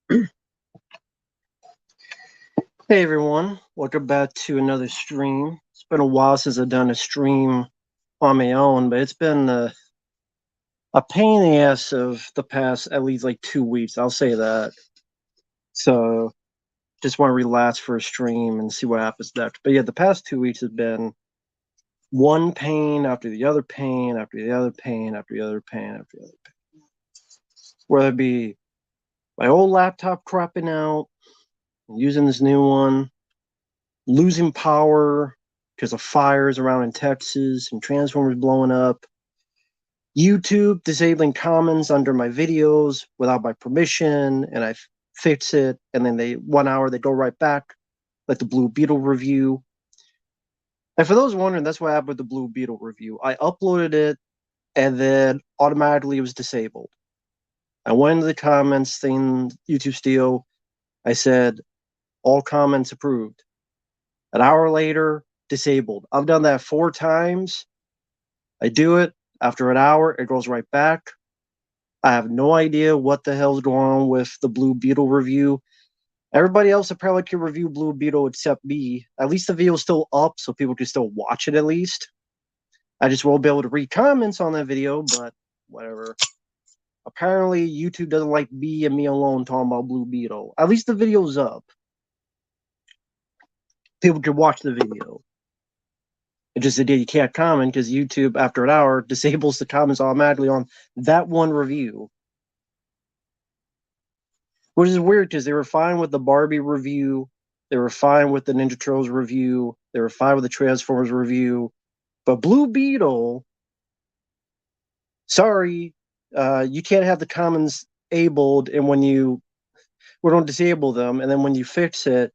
Hey everyone, welcome back to another stream. It's been a while since I've done a stream on my own, but it's been a pain in the ass of the past at least like 2 weeks. I'll say that. So just want to relax for a stream and see what happens next. But yeah, the past 2 weeks has been one pain after the other pain after the other pain after the other pain after the other pain. Whether it be my old laptop crapping out, using this new one, losing power because of fires around in Texas and transformers blowing up. YouTube disabling comments under my videos without my permission, and I fix it, and then they 1 hour they go right back, like the Blue Beetle review. And for those wondering, that's what happened with the Blue Beetle review. I uploaded it, and then automatically it was disabled. I went into the comments thing, YouTube Studio. I said all comments approved. An hour later, disabled. I've done that 4 times. I do it. After an hour, it goes right back. I have no idea what the hell's going on with the Blue Beetle review. Everybody else apparently can review Blue Beetle except me. At least the video's still up, so people can still watch it at least. I just won't be able to read comments on that video, but whatever. Apparently, YouTube doesn't like me and me alone talking about Blue Beetle. At least the video's up. People can watch the video. It's just that you can't comment because YouTube, after an hour, disables the comments automatically on that one review. Which is weird because they were fine with the Barbie review, they were fine with the Ninja Turtles review, they were fine with the Transformers review, but Blue Beetle, sorry, you can't have the comments abled, and when you we don't disable them, and then when you fix it,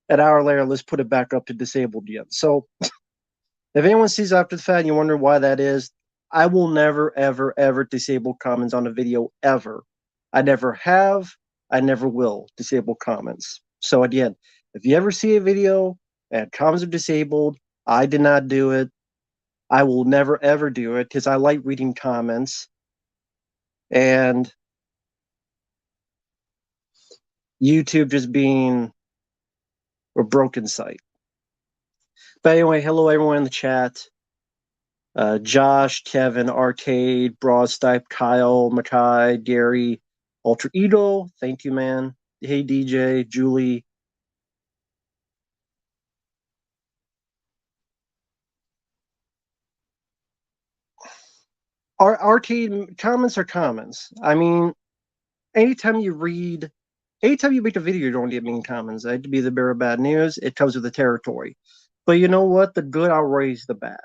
an hour later, let's put it back up to disabled again. So if anyone sees after the fact and you wonder why that is, I will never, ever, ever disable comments on a video ever. I never have. I never will disable comments. So again, if you ever see a video and comments are disabled, I did not do it. I will never, ever do it because I like reading comments. And YouTube just being a broken site. But anyway, hello everyone in the chat. Josh, Kevin, Arcade, Broadstipe, Kyle, Mackay, Gary, Ultra Ego, thank you, man. Hey, DJ, Julie. Arcade comments are comments. I mean, anytime you make a video, you don't get mean comments. I hate to be the bearer of bad news. It comes with the territory. But you know what? The good outweighs the bad.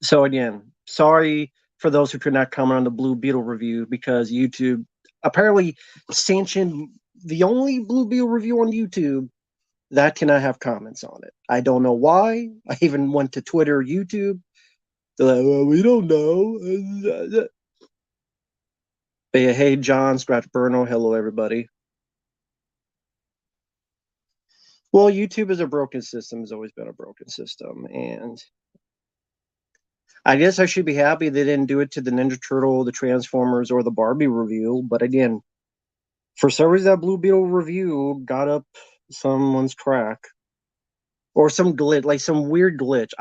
So again, sorry for those who could not comment on the Blue Beetle review because YouTube apparently sanctioned the only Blue Beetle review on YouTube that cannot have comments on it. I don't know why. I even went to Twitter, YouTube. They're like, well, we don't know. But yeah, hey, John, Scratch Burno, hello, everybody. Well, YouTube is a broken system, has always been a broken system. And I guess I should be happy they didn't do it to the Ninja Turtle, the Transformers, or the Barbie review. But again, for some reason, that Blue Beetle review got up someone's crack. Or some glitch, like some weird glitch.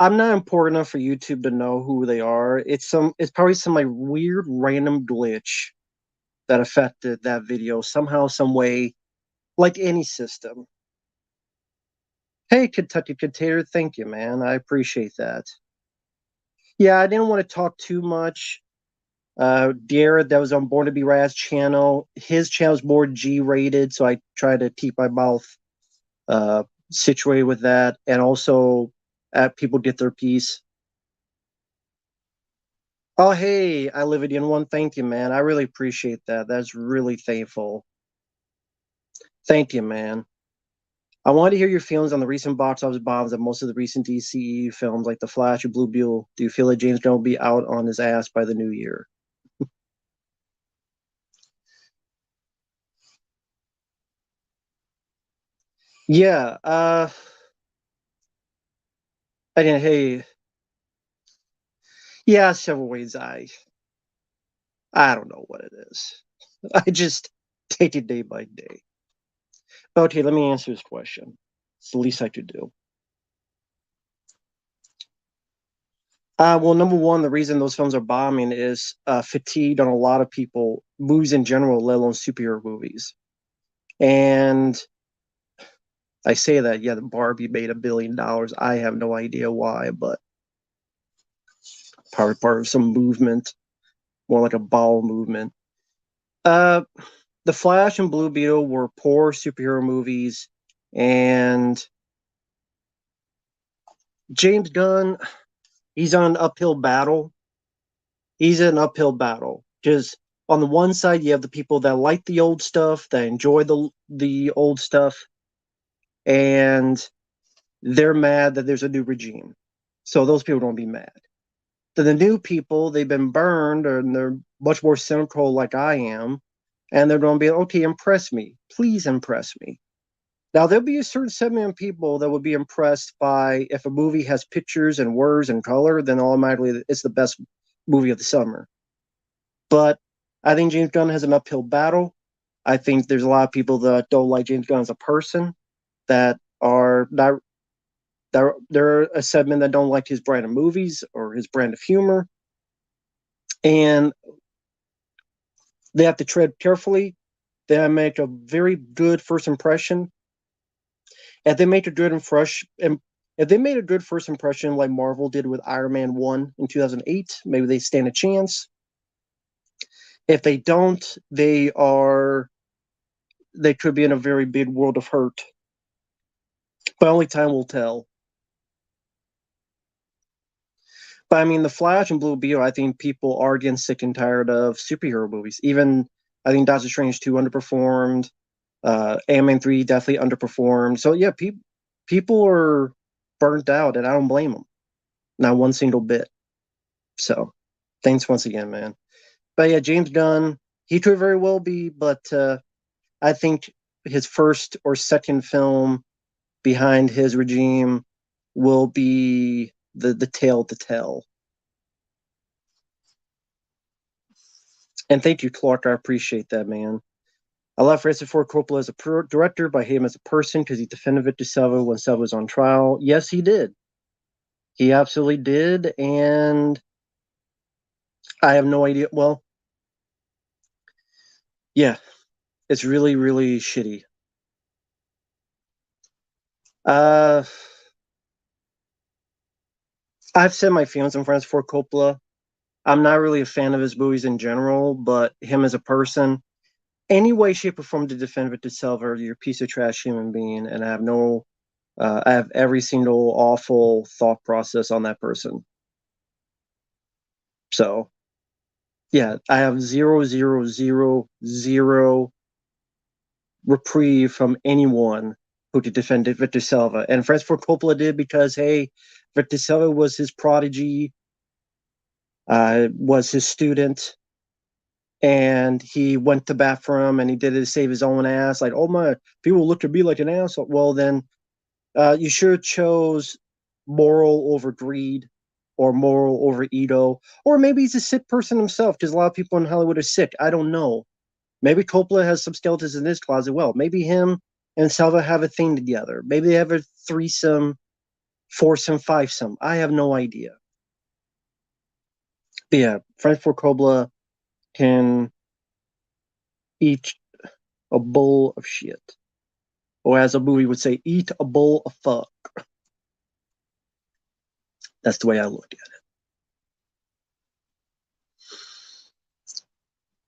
I'm not important enough for YouTube to know who they are. It's probably some like weird random glitch that affected that video somehow, some way, like any system. Hey, Kentucky Container, thank you, man. I appreciate that. Yeah, I didn't want to talk too much. Garrett, that was on Born to Be Rad's channel. His channel's more G-rated, so I try to keep my mouth situated with that, and also people get their piece. Oh, hey, I live in one. Thank you, man. I really appreciate that. That's really thankful. Thank you, man. I wanted to hear your feelings on the recent box office bombs of most of the recent DCE films like The Flash or Blue Beetle. Do you feel like James Gunn will be out on his ass by the new year? Yeah, again, hey, yeah, several ways I don't know what it is. I just take it day by day. Okay, let me answer this question. It's the least I could do. Well, number one, the reason those films are bombing is fatigue on a lot of people, movies in general, let alone superhero movies. And I say that, yeah, the Barbie made $1 billion. I have no idea why, but probably part of some movement, more like a bowel movement. Uh, The Flash and Blue Beetle were poor superhero movies, and James Gunn, he's on an uphill battle. He's in an uphill battle. Just on the one side, you have the people that like the old stuff, that enjoy the old stuff, and they're mad that there's a new regime. So those people don't be mad. Then the new people, they've been burned, and they're much more cynical, like I am, and they're going to be okay. Impress me, please impress me. Now there'll be a certain segment of people that will be impressed by if a movie has pictures and words and color, then automatically it's the best movie of the summer. But I think James Gunn has an uphill battle. I think there's a lot of people that don't like James Gunn as a person, that are not they're a segment that don't like his brand of movies or his brand of humor, and they have to tread carefully. They make a very good first impression. If they make a good impression, if they made a good first impression like Marvel did with Iron Man 1 in 2008, maybe they stand a chance. If they don't, they could be in a very big world of hurt. But only time will tell. But I mean, The Flash and Blue Beetle, I think people are getting sick and tired of superhero movies. Even I think Doctor Strange 2 underperformed. Ant-Man 3 definitely underperformed. So yeah, people are burnt out, and I don't blame them. Not one single bit. So thanks once again, man. But yeah, James Gunn, he could very well be, but I think his first or second film behind his regime will be the tale to tell. And thank you, Clark. I appreciate that, man. I love Francis Ford Coppola as a director, but I hate him as a person because he defended Victor Salva when Salva was on trial. Yes, he did. He absolutely did. And I have no idea. Well, yeah, it's really, really shitty. Uh, I've said my feelings on Francis Ford Coppola. I'm not really a fan of his movies in general, but him as a person, any way, shape, or form to defend Victor Salva, you're a piece of trash human being, and I have every single awful thought process on that person. So yeah, I have zero, zero, zero, zero reprieve from anyone who could defend Victor Salva. And Francis Ford Coppola did because, hey, Victor Salva was his prodigy, was his student, and he went to bat for him, and he did it to save his own ass. Like, oh my, people look at me like an asshole. Well, then you should have chose moral over greed, or moral over ego, or maybe he's a sick person himself, because a lot of people in Hollywood are sick. I don't know. Maybe Coppola has some skeletons in his closet. Well, maybe him and Salva have a thing together. Maybe they have a threesome, foursome, fivesome. I have no idea. But yeah, Francis Ford Coppola can eat a bowl of shit. Or as a movie would say, eat a bowl of fuck. That's the way I look at it.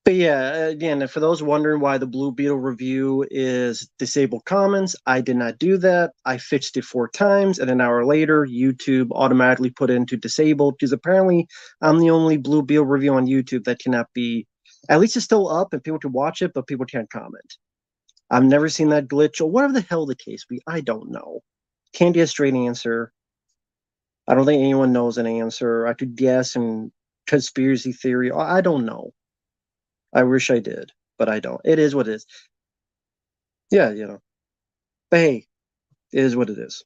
But yeah, again, for those wondering why the Blue Beetle review is disabled comments, I did not do that. I fixed it 4 times, and an hour later, YouTube automatically put it into disabled, because apparently I'm the only Blue Beetle review on YouTube that cannot be, at least it's still up and people can watch it, but people can't comment. I've never seen that glitch, or whatever the hell the case be. I don't know. Can't get a straight answer. I don't think anyone knows an answer. I could guess and conspiracy theory. I don't know. I wish I did, but I don't. It is what it is. Yeah, But hey, it is what it is.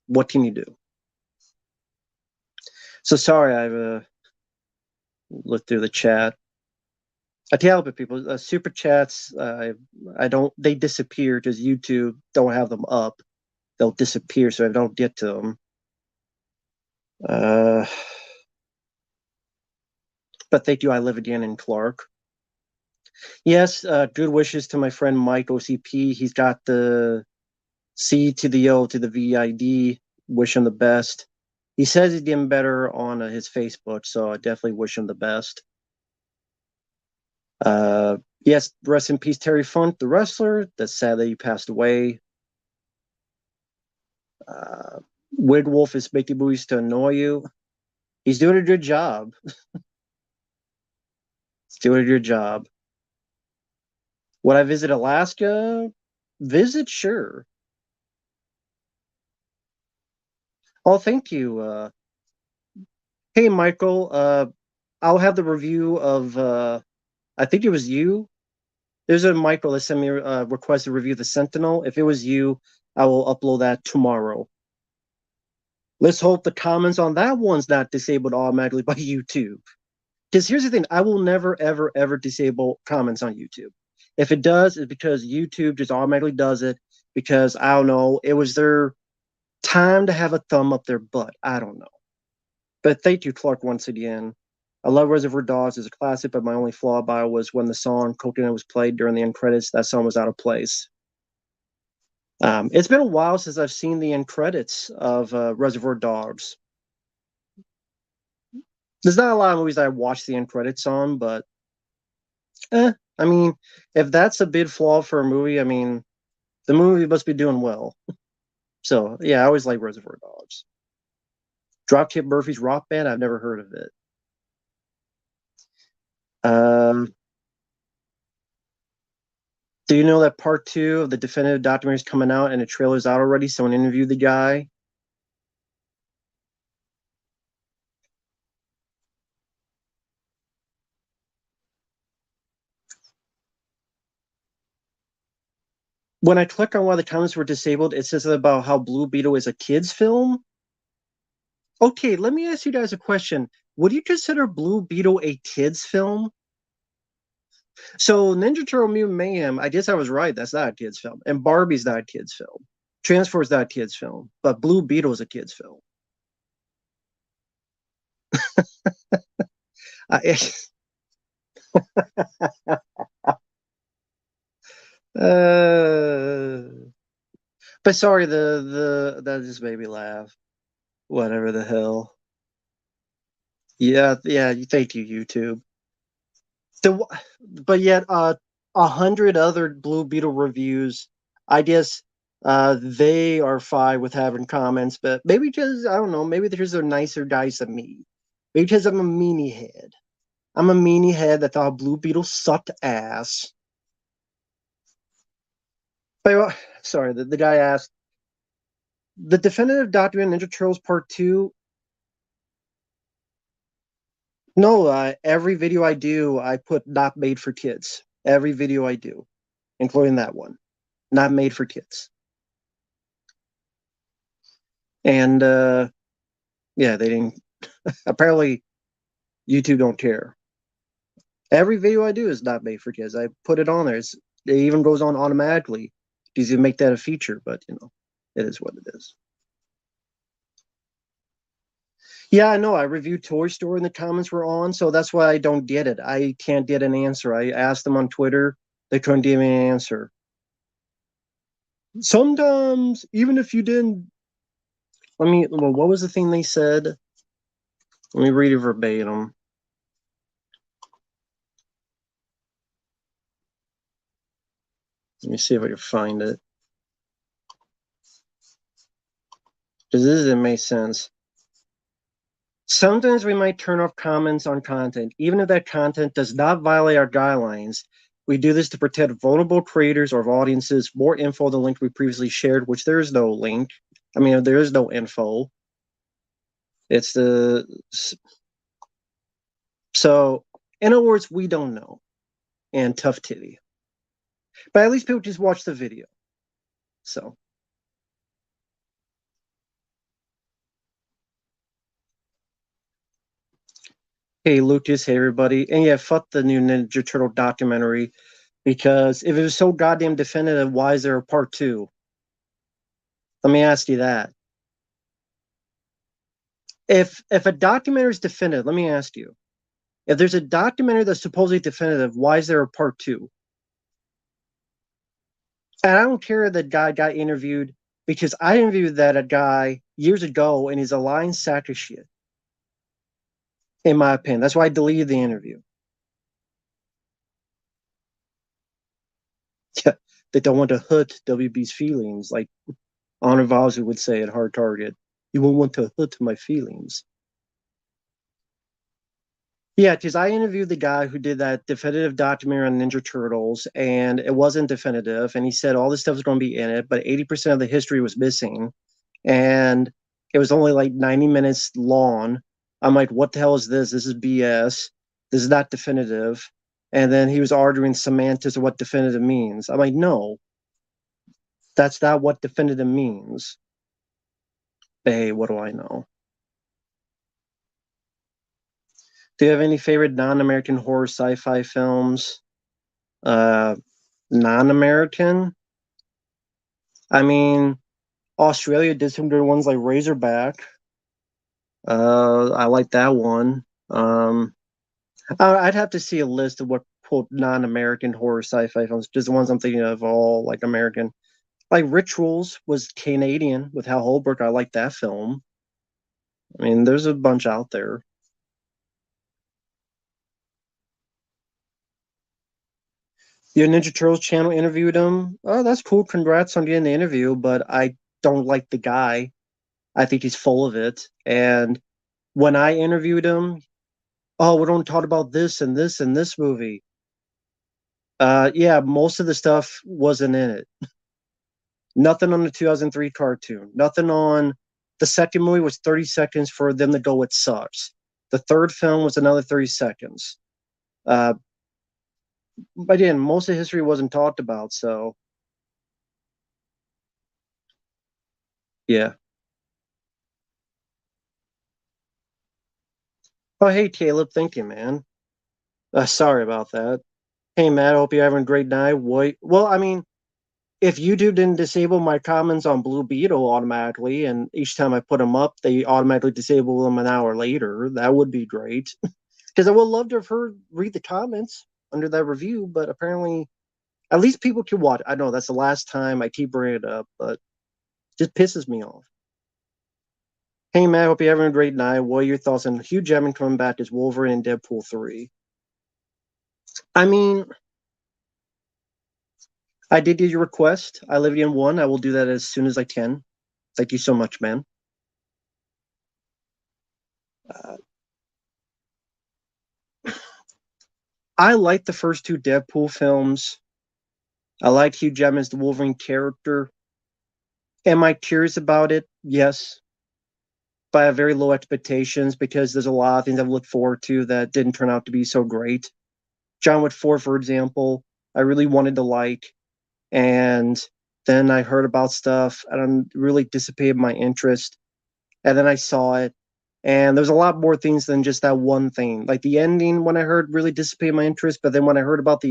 What can you do? So sorry, I've looked through the chat. I tell people, super chats, I don't, they disappear because YouTube don't have them up. They'll disappear, so I don't get to them. But thank you, I live again in Clark. Yes, good wishes to my friend Mike OCP. He's got the C to the O to the VID. Wish him the best. He says he's getting better on his Facebook, so I definitely wish him the best. Yes, rest in peace, Terry Funk, the wrestler. That's sad that he passed away. Weird Wolf is making movies to annoy you. He's doing a good job. He's doing a good job. Would I visit Alaska? Visit, sure. Oh, thank you. Hey, Michael. I'll have the review of. I think it was you. There's a Michael that sent me a request to review the Sentinel. If it was you, I will upload that tomorrow. Let's hope the comments on that one's not disabled automatically by YouTube. Because here's the thing, I will never, ever, ever disable comments on YouTube. If it does, it's because YouTube just automatically does it because, I don't know, it was their time to have a thumb up their butt. I don't know. But thank you, Clark, once again. I love Reservoir Dogs as a classic, but my only flaw about it was when the song Coconut was played during the end credits, that song was out of place. It's been a while since I've seen the end credits of Reservoir Dogs. There's not a lot of movies that I watch the end credits on, but I mean, if that's a big flaw for a movie, I mean, the movie must be doing well. So yeah, I always like Reservoir Dogs. Dropkick Murphys Rock Band, I've never heard of it. Do you know that part 2 of the definitive documentary is coming out and the trailer's out already? Someone interviewed the guy. When I click on why the comments were disabled, it says about how Blue Beetle is a kid's film. Okay, let me ask you guys a question. Would you consider Blue Beetle a kid's film? So Ninja Turtle Mutant Mayhem, I guess I was right. That's not a kid's film. And Barbie's not a kid's film. Transformers not a kid's film. But Blue Beetle is a kid's film. I, but sorry, that just made me laugh. Whatever the hell. Yeah, yeah. Thank you, YouTube. The but yet 100 other Blue Beetle reviews. I guess they are fine with having comments, but maybe because I don't know, maybe they're just nicer guys than me. Maybe because I'm a meanie head. I'm a meanie head that thought Blue Beetle sucked ass. But, sorry, the guy asked the definitive document Ninja Turtles Part 2. No, every video I do, I put not made for kids. Every video I do, including that one, not made for kids. And yeah, they didn't. Apparently, YouTube don't care. Every video I do is not made for kids. I put it on there. It even goes on automatically because you make that a feature. But you know, it is what it is. Yeah, I know. I reviewed Toy Story and the comments were on, so that's why I don't get it. I can't get an answer. I asked them on Twitter. They couldn't give me an answer. Sometimes, even if you didn't, well, what was the thing they said? Let me read it verbatim. Let me see if I can find it. Because this doesn't make sense. Sometimes we might turn off comments on content, even if that content does not violate our guidelines. We do this to protect vulnerable creators or audiences. More info than the link we previously shared, which there is no link. I mean, there is no info. It's the so. In other words, we don't know. And tough titty. But at least people just watch the video. So. Hey Lucas, hey everybody. And yeah, fuck the new Ninja Turtle documentary because if it was so goddamn definitive, why is there a part two? Let me ask you that. If a documentary is definitive, let me ask you. If there's a documentary that's supposedly definitive, why is there a part two? And I don't care that the guy got interviewed because I interviewed that a guy years ago and he's a lying sack of shit, in my opinion. That's why I deleted the interview. They don't want to hurt WB's feelings, like Honor Valser would say at Hard Target. You won't want to hurt my feelings. Yeah, because I interviewed the guy who did that definitive documentary on Ninja Turtles, and it wasn't definitive. And he said all this stuff was going to be in it, but 80% of the history was missing. And it was only like 90 minutes long. I'm like, what the hell is this? This is BS. This is not definitive. And then he was arguing semantics of what definitive means. I'm like, no, that's not what definitive means. Hey, what do I know? Do you have any favorite non-American horror sci-fi films? Uh, non-American? I mean, Australia did some good ones like Razorback. I like that one. I'd have to see a list of what quote non-American horror sci-fi films. Just the ones I'm thinking of, all like American. Like Rituals was Canadian with Hal Holbrook. I like that film. I mean, there's a bunch out there. Your Ninja Turtles channel interviewed him. Oh, that's cool. Congrats on getting the interview, but I don't like the guy. I think he's full of it. And when I interviewed him, oh, we don't talk about this and this and this movie. Yeah, most of the stuff wasn't in it. Nothing on the 2003 cartoon. Nothing on the second movie was 30 seconds for them to go, it sucks. The third film was another 30 seconds. Uh, but again, most of history wasn't talked about. So, yeah. Oh, hey, Caleb. Thank you, man. Sorry about that. Hey, Matt. I hope you're having a great night. What? Well, I mean, if YouTube didn't disable my comments on Blue Beetle automatically, and each time I put them up, they automatically disable them an hour later, that would be great. Because I would love to have heard read the comments under that review, but apparently, at least people can watch. I know that's the last time I keep bringing it up, but it just pisses me off. Hey, Matt, hope you're having a great night. What are your thoughts on Hugh Jackman coming back as Wolverine in Deadpool 3? I mean, I did get your request. I live in one. I will do that as soon as I can. Thank you so much, man. Uh, I like the first two Deadpool films. I like Hugh Jackman as the Wolverine character. Am I curious about it? Yes, but I have very low expectations because there's a lot of things I've looked forward to that didn't turn out to be so great. John Wick 4, for example, I really wanted to like, and then I heard about stuff and it really dissipated my interest. And then I saw it, and there's a lot more things than just that one thing. Like the ending, when I heard, really dissipated my interest. But then when I heard about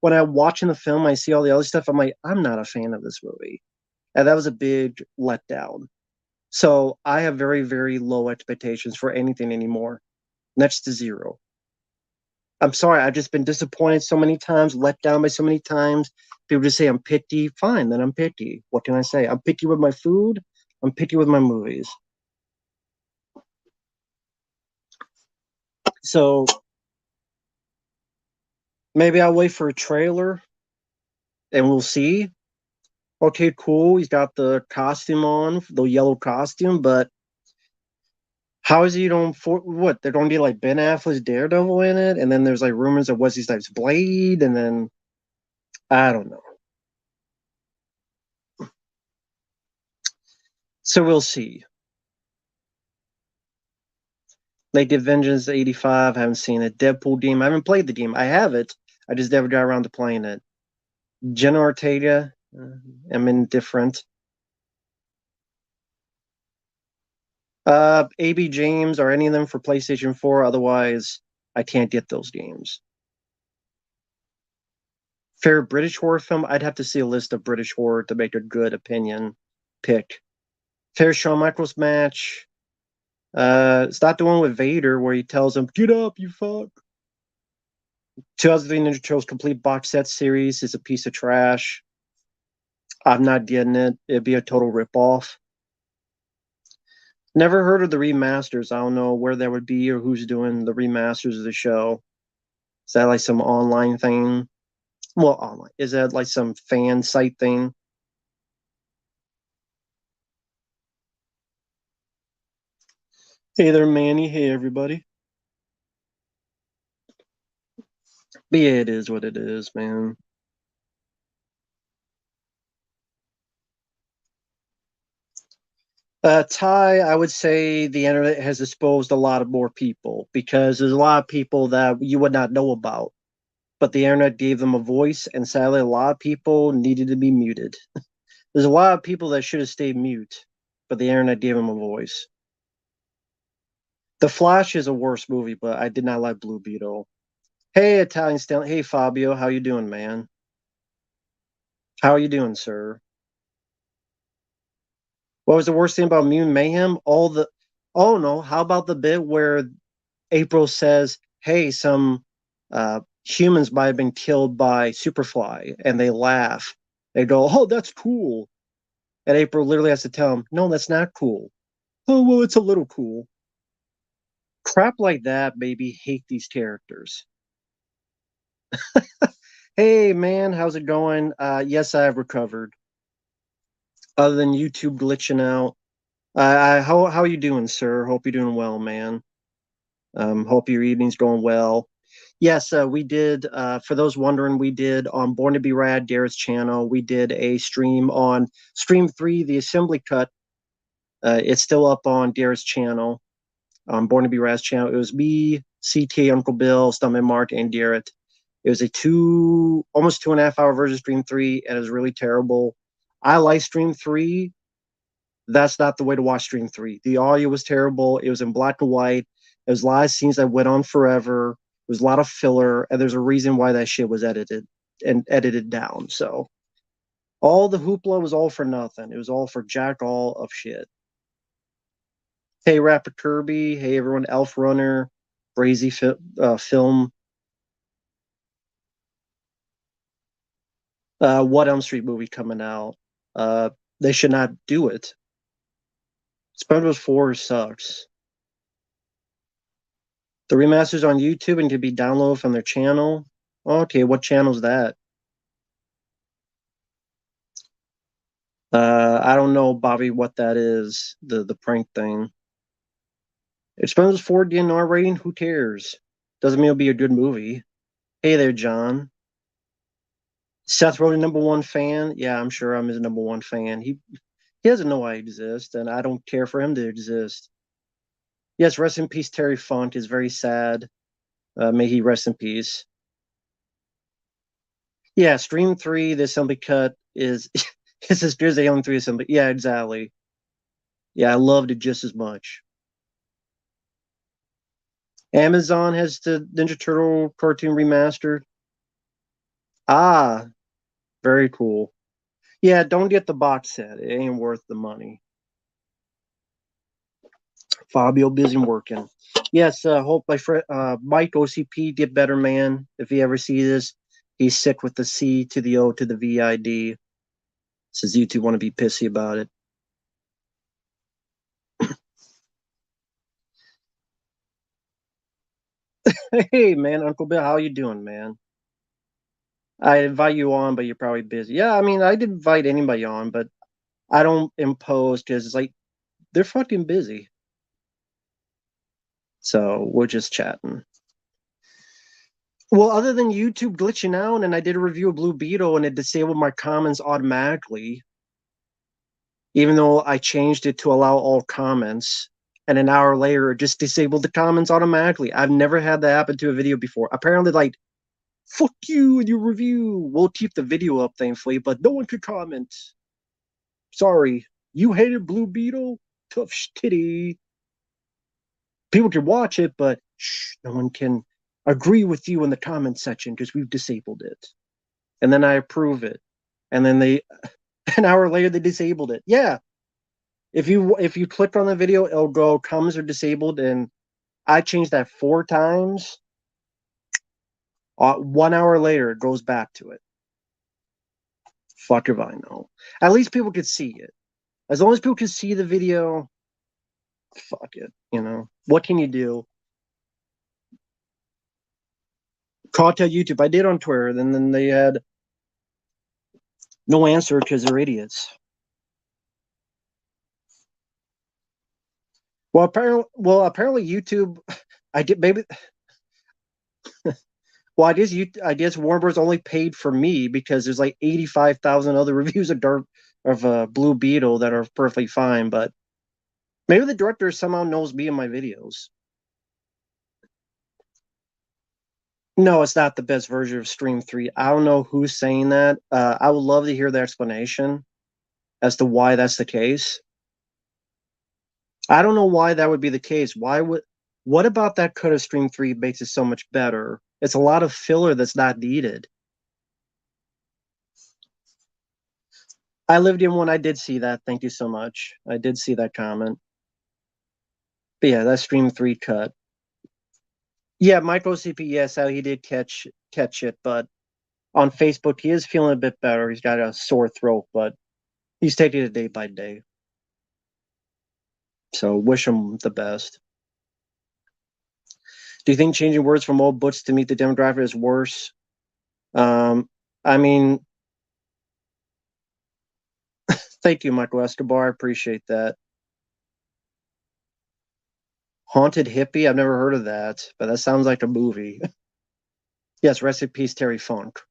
when I'm watching the film, I see all the other stuff. I'm like, I'm not a fan of this movie, and that was a big letdown. So I have very, very low expectations for anything anymore, next to zero. I'm sorry, I've just been disappointed so many times, let down by so many times. People just say I'm picky. Fine, then I'm picky. What can I say? I'm picky with my food. I'm picky with my movies. So maybe I'll wait for a trailer and we'll see. Okay, cool. He's got the costume on, the yellow costume, but how is he don't for what? They're gonna get like Ben Affleck's Daredevil in it, and then there's like rumors of Wesley Snipes' Blade, and then I don't know. So we'll see. They did Vengeance 85. I haven't seen it. Deadpool game. I haven't played the game. I have it. I just never got around to playing it. Jenna Ortega. I'm indifferent. AB James or any of them for PlayStation 4. Otherwise, I can't get those games. Favorite British horror film? I'd have to see a list of British horror to make a good opinion pick. Favorite Shawn Michaels match? It's not the one with Vader where he tells him, "Get up, you fuck." 2003 Ninja Turtles complete box set series is a piece of trash. I'm not getting it. It'd be a total ripoff. Never heard of the remasters. I don't know where that would be or who's doing the remasters of the show. Is that like some online thing? Well, online. Is that like some fan site thing? Hey there, Manny. Hey, everybody. But yeah, it is what it is, man. Ty, I would say the internet has exposed a lot of more people because there's a lot of people that you would not know about, but the internet gave them a voice, and sadly, a lot of people needed to be muted. There's a lot of people that should have stayed mute, but the internet gave them a voice. The Flash is a worse movie, but I did not like Blue Beetle. Hey, Italian Stanley. Hey, Fabio. How you doing, man? How are you doing, sir? What was the worst thing about Mutant Mayhem? All the. Oh no! How about the bit where April says, "Hey, some humans might have been killed by Superfly," and they laugh. They go, "Oh, that's cool," and April literally has to tell them, "No, that's not cool." Oh well, it's a little cool. Crap like that made me hate these characters. Hey man, how's it going? Yes, I have recovered. Other than YouTube glitching out. How are you doing, sir? Hope you're doing well, man. Hope your evening's going well. Yes, we did. For those wondering, we did on Born to Be Rad, Garrett's channel. We did a stream on Stream 3, the assembly cut. It's still up on Garrett's channel, on Born to Be Rad's channel. It was me, CT, Uncle Bill, Stuntman Mark, and Garrett. It was a almost 2.5 hour version of Stream 3, and it was really terrible. I like Stream 3. That's not the way to watch Stream 3. The audio was terrible. It was in black and white. There was a lot of scenes that went on forever. There was a lot of filler, and there's a reason why that shit was edited down. So all the hoopla was all for nothing. It was all for jack all of shit. Hey, Rapper Kirby. Hey, everyone. Elf Runner. Brazy Film. What Elm Street movie coming out? Uh, they should not do it. SpongeBob 4 sucks. The remaster's on YouTube and can be downloaded from their channel. Okay, what channel's that? I don't know, Bobby, what that is. The prank thing. If SpongeBob 4 getting R rating, who cares? Doesn't mean it'll be a good movie. Hey there, John. Seth Rogen, number one fan. Yeah, I'm sure I'm his number one fan. He doesn't know I exist, and I don't care for him to exist. Yes, rest in peace, Terry Funk is very sad. May he rest in peace. Yeah, Stream 3, the assembly cut is it's as good as the Alien 3 assembly. Yeah, exactly. Yeah, I loved it just as much. Amazon has the Ninja Turtle cartoon remastered. Ah, very cool. Yeah, don't get the box set. It ain't worth the money. Fabio busy working. Yes, hope my friend Mike OCP get better, man. If he ever see this, he's sick with the C to the O to the VID. Says YouTube want to be pissy about it. Hey man, Uncle Bill, how you doing, man? I invite you on, but you're probably busy. Yeah, I mean, I did invite anybody on, but I don't impose because it's like they're fucking busy. So we're just chatting. Well, other than YouTube glitching out, and I did a review of Blue Beetle and it disabled my comments automatically, even though I changed it to allow all comments. And an hour later, it just disabled the comments automatically. I've never had that happen to a video before. Apparently, like, fuck you and your review. We'll keep the video up, thankfully, but no one could comment. Sorry. You hated Blue Beetle? Tough titty. People can watch it, but shh, no one can agree with you in the comment section because we've disabled it. And then I approve it. And then an hour later, they disabled it. Yeah. If you click on the video, it'll go comments are disabled. And I changed that 4 times. 1 hour later, it goes back to it. Fuck if I know. At least people could see it. As long as people can see the video, fuck it. What can you do? Contact YouTube. I did on Twitter, and then they had no answer because they're idiots. Well, apparently YouTube. I did maybe. Well, I guess Warner Bros. Only paid for me because there's like 85,000 other reviews of Blue Beetle that are perfectly fine. But maybe the director somehow knows me and my videos. No, it's not the best version of Stream 3. I don't know who's saying that. I would love to hear the explanation as to why that's the case. I don't know why that would be the case. What about that cut of Stream 3 makes it so much better? It's a lot of filler that's not needed. I lived in one. I did see that. Thank you so much. I did see that comment. But yeah, that Stream 3 cut. Yeah, Micro CP, yes, how he did catch it, but on Facebook he is feeling a bit better. He's got a sore throat, but he's taking it day by day. So wish him the best. Do you think changing words from old butch to meet the demographic is worse? I mean, thank you, Michael Escobar. I appreciate that. Haunted Hippie? I've never heard of that, but that sounds like a movie. Yes, rest in peace, Terry Funk.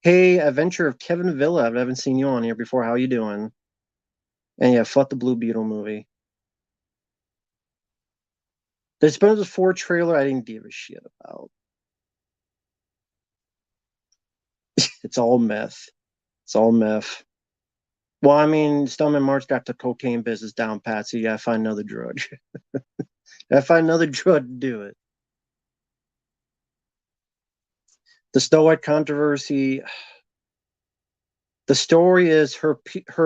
Hey, Adventure of Kevin Villa. I haven't seen you on here before. How you doing? And yeah, fuck the Blue Beetle movie. The Expendables 4 trailer, I didn't give a shit about. It's all meth. It's all meth. Well, I mean, Stoneman March got the cocaine business down pat, so you gotta find another drug. Gotta find another drug to do it. The Snow White controversy. The story is her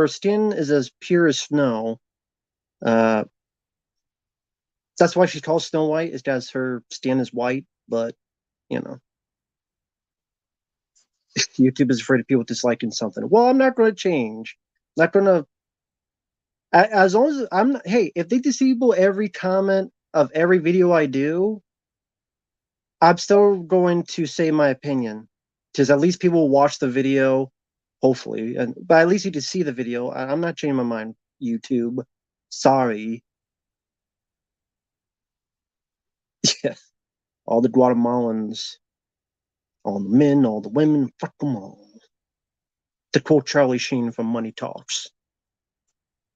skin is as pure as snow. That's why she's called Snow White, is because her skin is white, but YouTube is afraid of people disliking something. Well, I'm not going to change. I'm not going to. As long as I'm not. Hey, if they disable every comment of every video I do, I'm still going to say my opinion, because at least people will watch the video, hopefully, but at least you can see the video. I'm not changing my mind. YouTube, sorry. Yeah, all the Guatemalans, all the men, all the women, fuck them all. To quote Charlie Sheen from Money Talks,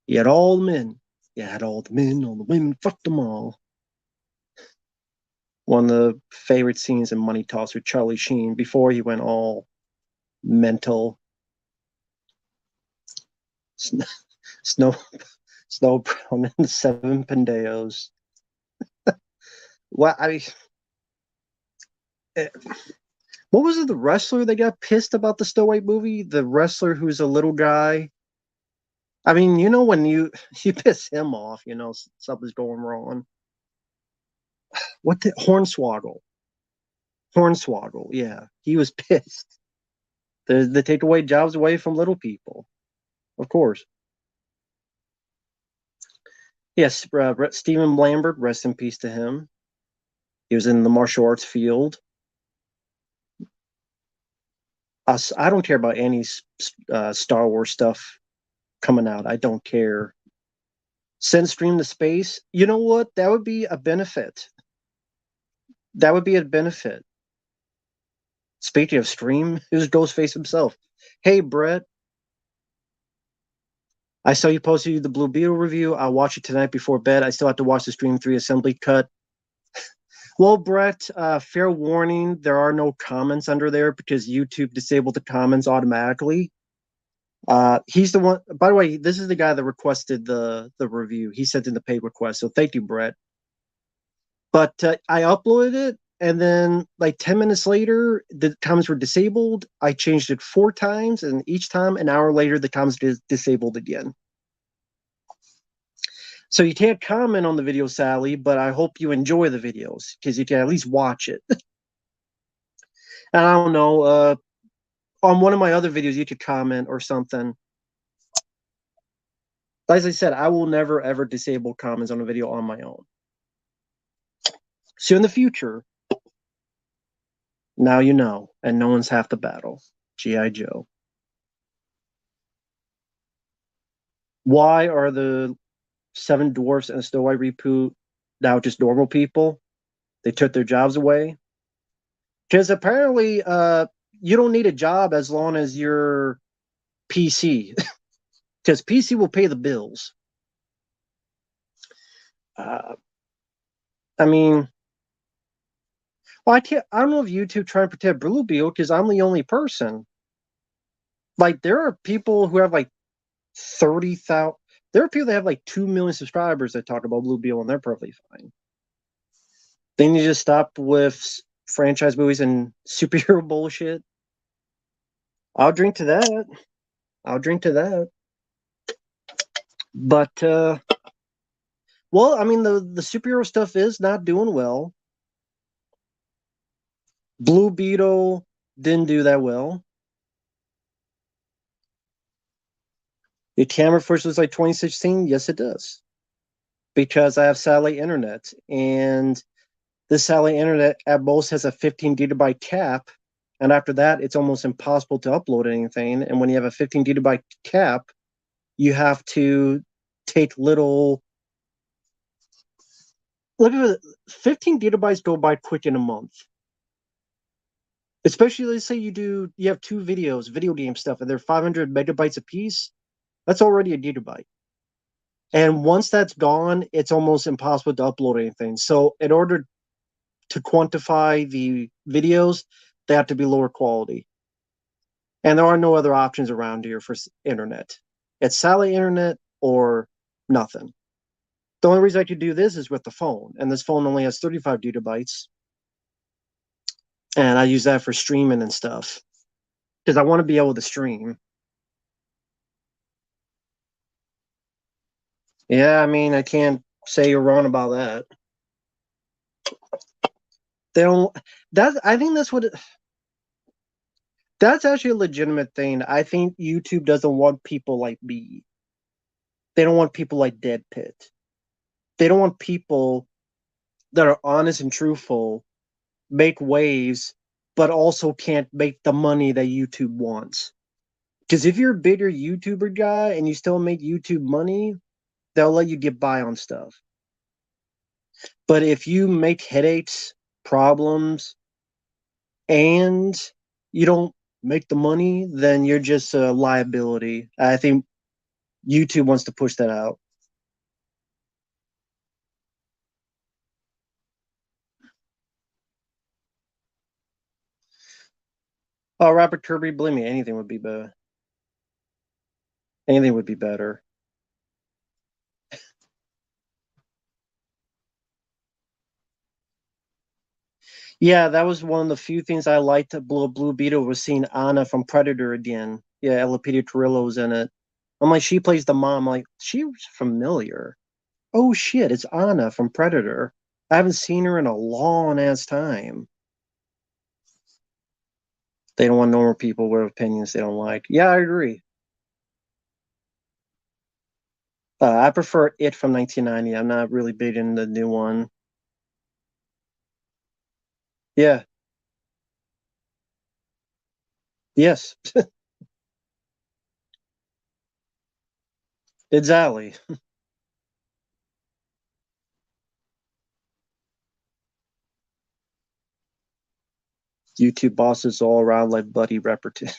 you had all the men, you had all the men, all the women, fuck them all. One of the favorite scenes in Money Talks with Charlie Sheen before he went all mental. Snow Brown and the Seven Pendeos. What was it? The wrestler that got pissed about the Snow White movie? The wrestler who's a little guy. I mean, when you piss him off, something's going wrong. What the Hornswoggle? Hornswoggle, yeah, he was pissed. They take away jobs away from little people, of course. Yes, Stephen Lambert, rest in peace to him. He was in the martial arts field. I don't care about any Star Wars stuff coming out. I don't care. Send Stream to space. You know what? That would be a benefit. That would be a benefit. Speaking of Stream, who's Ghostface himself? Hey, Brett. I saw you posted the Blue Beetle review. I'll watch it tonight before bed. I still have to watch the Stream 3 assembly cut. Well, Brett, fair warning, there are no comments under there because YouTube disabled the comments automatically. He's the one, by the way, this is the guy that requested the review. He sent in the paid request, so thank you, Brett. But I uploaded it, and then like 10 minutes later, the comments were disabled. I changed it 4 times, and each time, an hour later, the comments disabled again. So you can't comment on the video, Sally, but I hope you enjoy the videos because you can at least watch it. And I don't know, on one of my other videos, you could comment or something. As I said, I will never ever disable comments on a video on my own. So in the future, now you know, and no one's half the battle. G.I. Joe. Why are the Seven Dwarfs and Snow White reboot now just normal people? They took their jobs away. Because apparently, you don't need a job as long as you're PC. Because PC will pay the bills. I mean, well, I don't know if YouTube trying to protect Blue Beetle because I'm the only person. Like, there are people who have like 30,000. There are people that have like 2 million subscribers that talk about Blue Beetle, and they're perfectly fine. They need to just stop with franchise movies and superhero bullshit. I'll drink to that. I'll drink to that. But well, I mean, the superhero stuff is not doing well. Blue Beetle didn't do that well. The camera first was like 2016. Yes, it does, because I have satellite internet, and this satellite internet at most has a 15 gigabyte cap, and after that, it's almost impossible to upload anything. And when you have a 15 gigabyte cap, you have to take little. Look at it, 15 gigabytes go by quick in a month. Especially, let's say you have 2 videos, video game stuff, and they're 500 megabytes a piece. That's already a gigabyte. And once that's gone, it's almost impossible to upload anything. So in order to quantify the videos, they have to be lower quality. And there are no other options around here for internet. It's satellite internet or nothing. The only reason I could do this is with the phone, and this phone only has 35 gigabytes. And I use that for streaming and stuff because I want to be able to stream. Yeah, I mean, I can't say you're wrong about that. They don't. I think that's actually a legitimate thing. I think YouTube doesn't want people like me. They don't want people like Dead Pit. They don't want people that are honest and truthful, make waves, but also can't make the money that YouTube wants. Because if you're a bigger YouTuber guy and you still make YouTube money, they'll let you get by on stuff. But if you make headaches, problems, and you don't make the money, then you're just a liability. I think YouTube wants to push that out. Oh, Robert Kirby, believe me, anything would be better. Anything would be better. Yeah, that was one of the few things I liked to Blue Beetle was seeing Anna from Predator again. Yeah, Elpidia Carrillo's in it. I'm like, she plays the mom. I'm like, she was familiar. Oh shit, it's Anna from Predator. I haven't seen her in a long ass time. They don't want normal people with opinions they don't like. Yeah, I agree. I prefer It from 1990. I'm not really big in the new one. Yeah. Yes. Exactly. YouTube bosses all around like Buddy Repperton.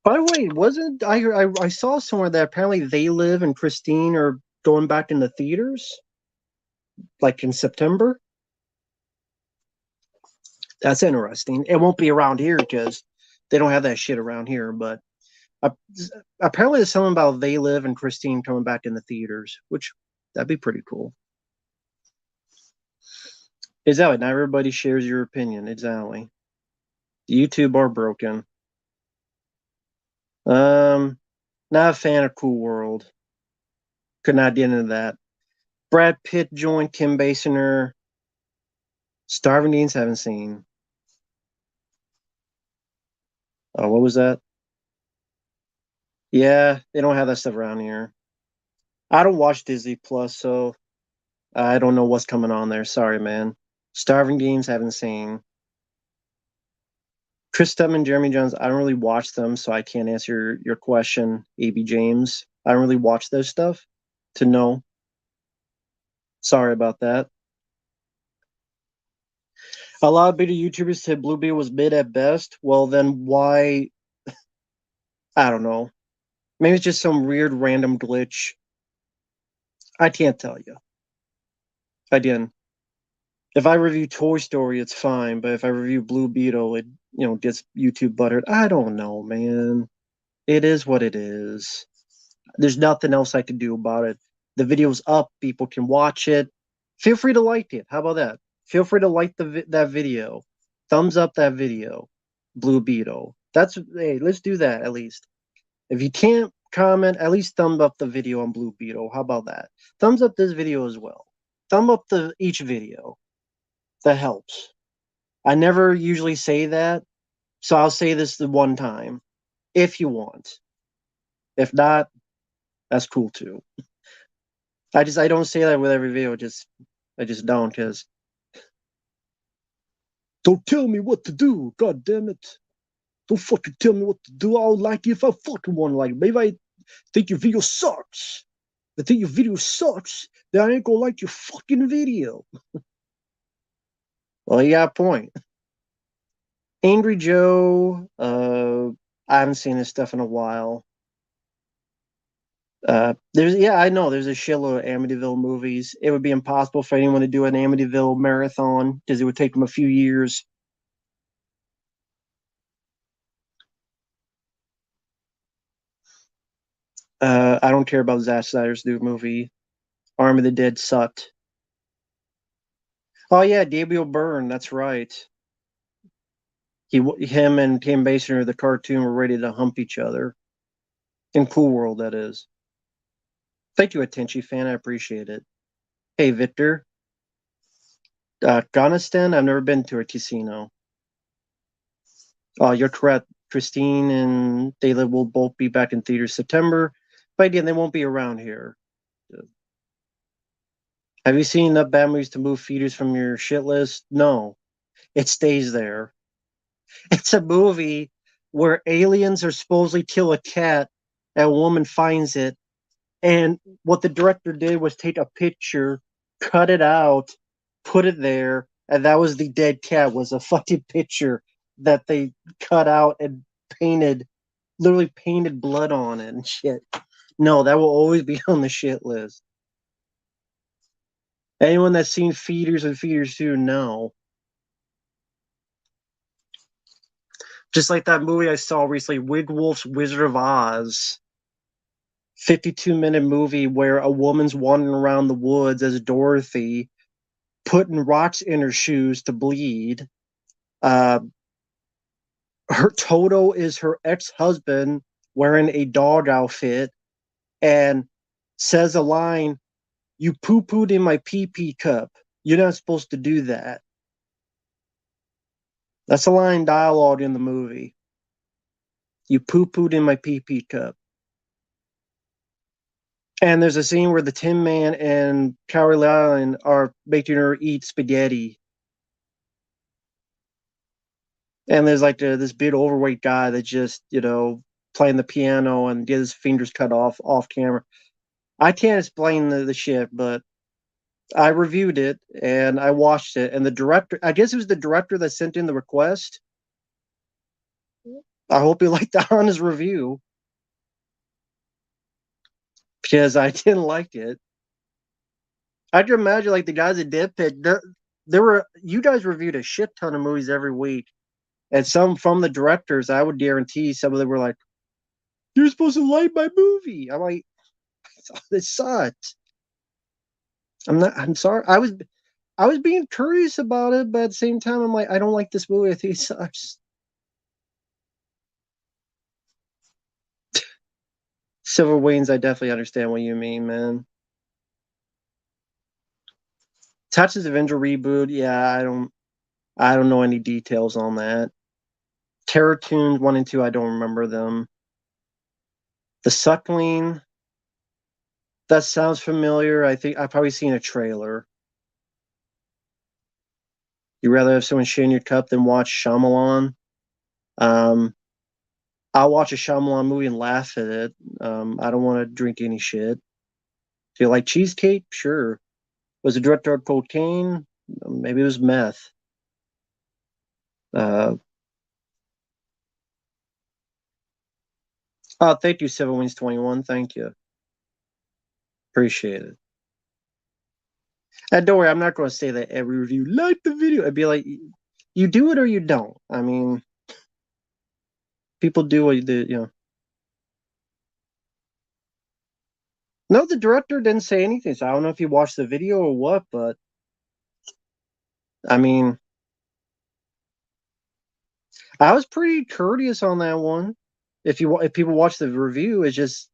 By the way, wasn't I saw somewhere that apparently They Live and Christine are going back in the theaters like in September? That's interesting. It won't be around here because they don't have that shit around here, but uh, apparently there's something about They Live and Christine coming back in the theaters, which that'd be pretty cool. Exactly. Not everybody shares your opinion. Exactly. YouTube are broken. Um, Not a fan of Cool World. Could not get into that. Brad Pitt joined Kim Basinger. Starving Deans haven't seen. Oh, what was that? Yeah, they don't have that stuff around here. I don't watch Disney Plus, so I don't know what's coming on there. Sorry, man. Starving Deans haven't seen. Chris Stedman, Jeremy Jones, I don't really watch them, so I can't answer your question, AB James. I don't really watch those stuff to know. Sorry about that. A lot of beta YouTubers said Bluebeard was mid at best. Well, then why? I don't know. Maybe it's just some weird random glitch. I can't tell you. Again, if I review Toy Story, it's fine, but if I review Blue Beetle, it gets YouTube buttered. I don't know, man. It is what it is. There's nothing else I can do about it. The video's up. People can watch it. Feel free to like it. How about that? Feel free to like that video. Thumbs up that video. Blue Beetle. Hey, let's do that at least. If you can't comment, at least thumb up the video on Blue Beetle. How about that? Thumbs up this video as well. Thumb up each video. That helps. I never usually say that, so I'll say this the one time if you want. If not, that's cool too. I don't say that with every video. I just don't because don't tell me what to do. God damn it! Don't fucking tell me what to do. I'll like you if I fucking want to like. Maybe I think your video sucks. I think your video sucks. Then I ain't gonna like your fucking video. Well, you got a point. Angry Joe. I haven't seen this stuff in a while. I know there's a shitload of Amityville movies. It would be impossible for anyone to do an Amityville marathon because it would take them a few years. I don't care about Zack Snyder's new movie. Army of the Dead sucked. Oh yeah, Gabriel Byrne. That's right. Him and Kim Basinger, the cartoon, were ready to hump each other in Cool World. That is. Thank you, Attenchi fan. I appreciate it. Hey, Victor. Afghanistan. I've never been to a casino. You're correct. Christine and Dayla will both be back in theaters September, but again, they won't be around here. Have you seen enough bad movies to move theaters from your shit list? No, it stays there. It's a movie where aliens are supposedly kill a cat, and a woman finds it, and what the director did was take a picture, cut it out, put it there, and that was the dead cat. Was a fucking picture that they cut out and painted, literally painted blood on it and shit. No, that will always be on the shit list. Anyone that's seen Feeders and Feeders 2, no. Just like that movie I saw recently, Wigwolf's Wizard of Oz. 52-minute movie where a woman's wandering around the woods as Dorothy, putting rocks in her shoes to bleed. Uh, Her Toto is her ex-husband wearing a dog outfit and says a line, "You poo-pooed in my pee-pee cup. You're not supposed to do that." That's a line dialogue in the movie. You poo-pooed in my pee-pee cup. And there's a scene where the Tin Man and Cowardly Lion are making her eat spaghetti. And there's like this big overweight guy that just, playing the piano and get his fingers cut off camera. I can't explain the shit, but I reviewed it and I watched it. And the director, I guess it was the director that sent in the request. I hope he liked the honest review because I didn't like it. I can imagine like the guys at Dead Pit, there were, you guys reviewed a shit ton of movies every week. And some from the directors, I would guarantee some of them were like, "You're supposed to like my movie." I'm like, "This sucked." I'm not. I'm sorry. I was being curious about it, but at the same time, I'm like, I don't like this movie. I think it sucks. Silver Wings, I definitely understand what you mean, man. Touches Avenger reboot, yeah, I don't know any details on that. Terror Tunes 1 and 2, I don't remember them. The Suckling, that sounds familiar. I think I've probably seen a trailer. You'd rather have someone share in your cup than watch Shyamalan? Um, I'll watch a Shyamalan movie and laugh at it. I don't want to drink any shit. Do you like cheesecake? Sure. Was the director of cocaine? Maybe it was meth. Uh, oh, thank you, Seven Wings 21. Thank you. Appreciate it. And don't worry, I'm not going to say that every review like the video. I'd be like, you do it or you don't. I mean, people do what you do, you know. No, the director didn't say anything, so I don't know if you watched the video or what, but I mean, I was pretty courteous on that one. If people watch the review, it's just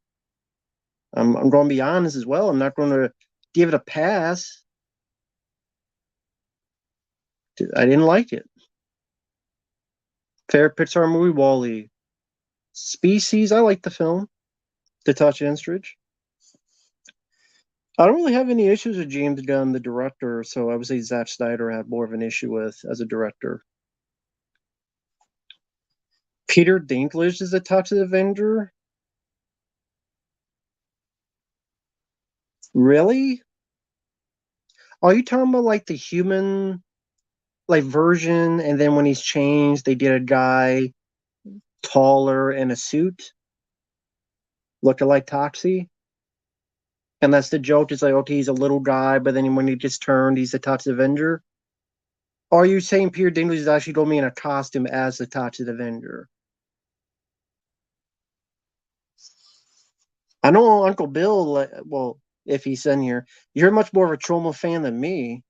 I'm going to be honest as well. I'm not going to give it a pass. I didn't like it. Favorite Pixar movie, Wall-E. Species, I like the film. Detach Enstridge. I don't really have any issues with James Gunn, the director, so I would say Zack Snyder I had more of an issue with as a director. Peter Dinklage is a Touch of the Avenger. Really? Are you talking about like the human like version, and then when he's changed, they did a guy taller in a suit, looking like Toxie? And that's the joke. It's like, okay, he's a little guy, but then when he gets turned, he's the Toxic Avenger. Or are you saying Peter Dinklage is actually going to be in a costume as the Toxic Avenger? I know Uncle Bill, well, if he's in here, you're much more of a Troma fan than me.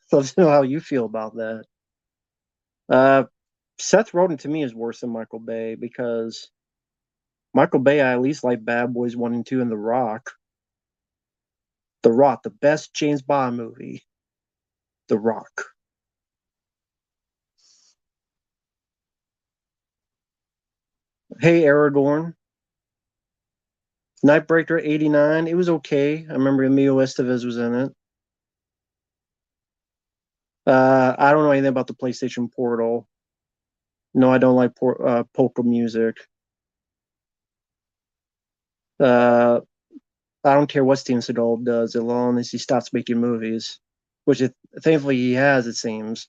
So I don't know how you feel about that. Uh, Seth Rogen to me is worse than Michael Bay because Michael Bay, I at least like Bad Boys 1 and 2 and The Rock. The Rock, the best James Bond movie. The Rock. Hey, Aragorn. Nightbreaker 89. It was okay. I remember Emilio Estevez was in it. I don't know anything about the PlayStation Portal. No, I don't like polka music. Uh, I don't care what Steven Seagal does as long as he stops making movies, which thankfully he has, it seems.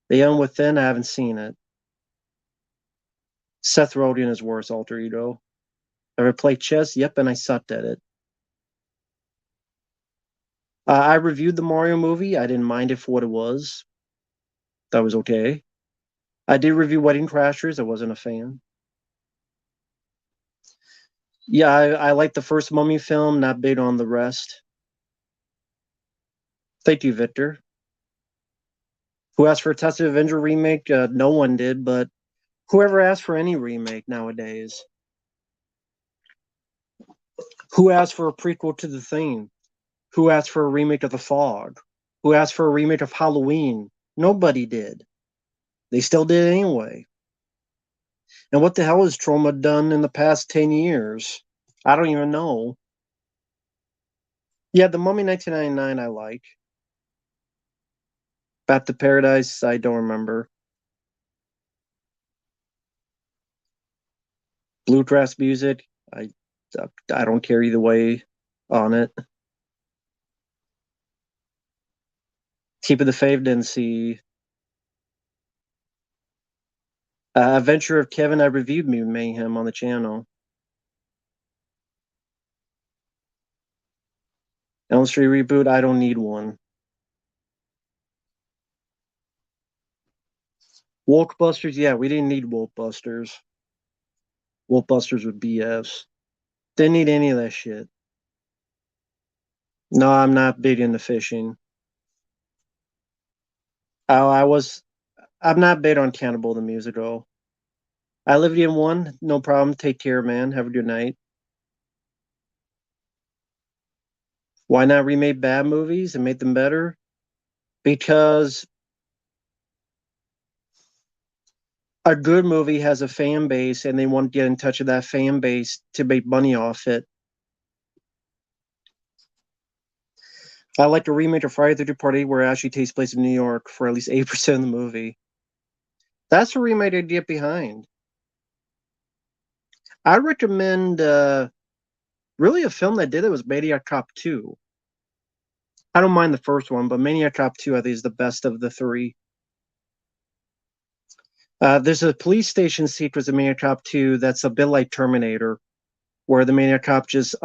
The Young Within, I haven't seen it. Seth Rogen is worse, alter ego. Ever played chess? Yep, and I sucked at it. I reviewed the Mario movie. I didn't mind it for what it was. That was okay. I did review Wedding Crashers. I wasn't a fan. Yeah, I like the first Mummy film, not big on the rest. Thank you, Victor. Who asked for a Test of Avenger remake? No one did, but whoever asked for any remake nowadays? Who asked for a prequel to The Thing? Who asked for a remake of The Fog? Who asked for a remake of Halloween? Nobody did. They still did anyway. And what the hell has Troma done in the past 10 years? I don't even know. Yeah, The Mummy 1999 I like. Back to Paradise, I don't remember. Bluegrass music, I I don't care either way on it. Keep of the Fave didn't see. Adventure of Kevin, I reviewed Mayhem on the channel. Elm Street reboot, I don't need one. Wolfbusters, yeah, we didn't need Wolfbusters. Wolfbusters with BS. Didn't need any of that shit. No, I'm not big into fishing. Oh, I'm not big on Cannibal the Musical. I lived in one, no problem. Take care, man. Have a good night. Why not remake bad movies and make them better? Because a good movie has a fan base and they want to get in touch with that fan base to make money off it. I like to remake a Friday the 13th Party where it actually takes place in New York for at least 8% of the movie. That's a remake I'd get behind. I recommend really a film that did it was Maniac Cop 2. I don't mind the first one, but Maniac Cop 2 I think is the best of the three. There's a police station sequence in Maniac Cop 2 that's a bit like Terminator, where the Maniac Cop just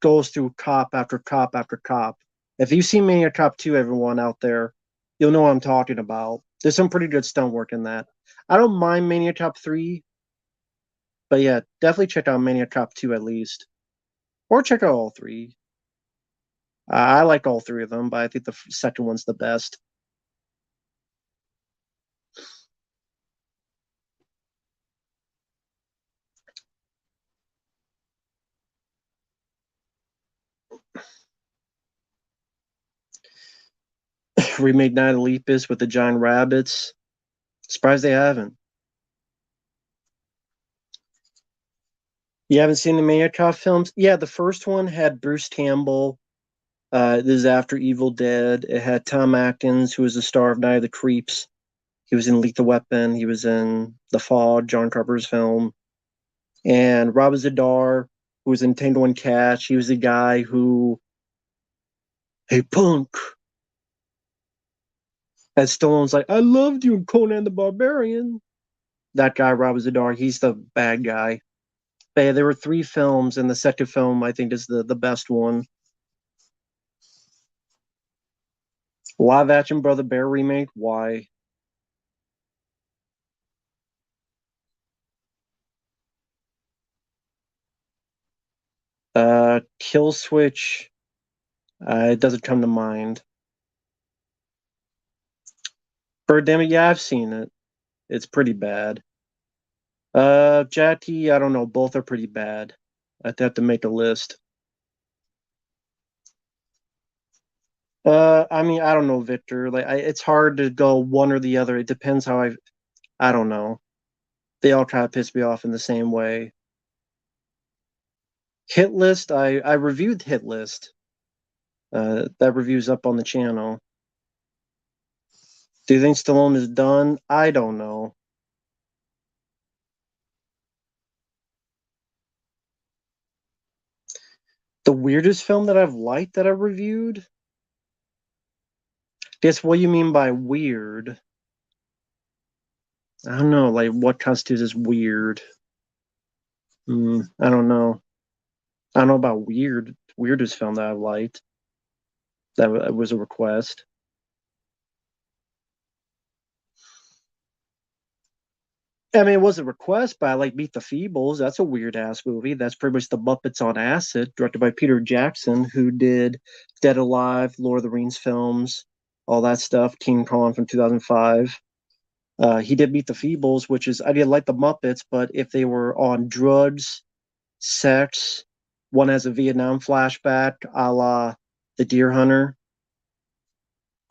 goes through cop after cop after cop. If you've seen Maniac Cop 2, everyone out there, you'll know what I'm talking about. There's some pretty good stunt work in that. I don't mind Maniac Cop 3, but yeah, definitely check out Maniac Cop 2 at least. Or check out all three. I like all three of them, but I think the second one's the best. Remade Night of Lepus with the giant rabbits. Surprised they haven't. You haven't seen the Maniac Cop films? Yeah, the first one had Bruce Campbell. This is after Evil Dead. It had Tom Atkins, who was the star of Night of the Creeps. He was in Lethal Weapon. He was in The Fog, John Carpenter's film. And Robert Zadar, who was in Tango and Cash. He was the guy who, hey, punk. And Stallone's like, I loved you in Conan the Barbarian. That guy, Robert Zadar, he's the bad guy. But yeah, there were three films, and the second film, I think, is the best one. Live action Brother Bear remake? Why? Kill Switch. It doesn't come to mind. Birdemic, yeah, I've seen it. It's pretty bad. Jackie, I don't know. Both are pretty bad. I'd have to make a list. I mean, I don't know, Victor. It's hard to go one or the other. It depends how I don't know. They all kind of piss me off in the same way. Hit List, I reviewed Hit List. That review's up on the channel. Do you think Stallone is done? I don't know. The weirdest film that I've liked that I've reviewed? Guess what you mean by weird? I don't know, like what constitutes as weird. I don't know. I don't know about weirdest film that I liked. That was a request. I mean, it was a request, but I like Meet the Feebles. That's a weird ass movie. That's pretty much the Muppets on acid, directed by Peter Jackson, who did Dead Alive, Lord of the Rings films, all that stuff. King Kong from 2005. He did Meet the Feebles, which is I did like the Muppets, but if they were on drugs, sex, one has a Vietnam flashback, a la The Deer Hunter.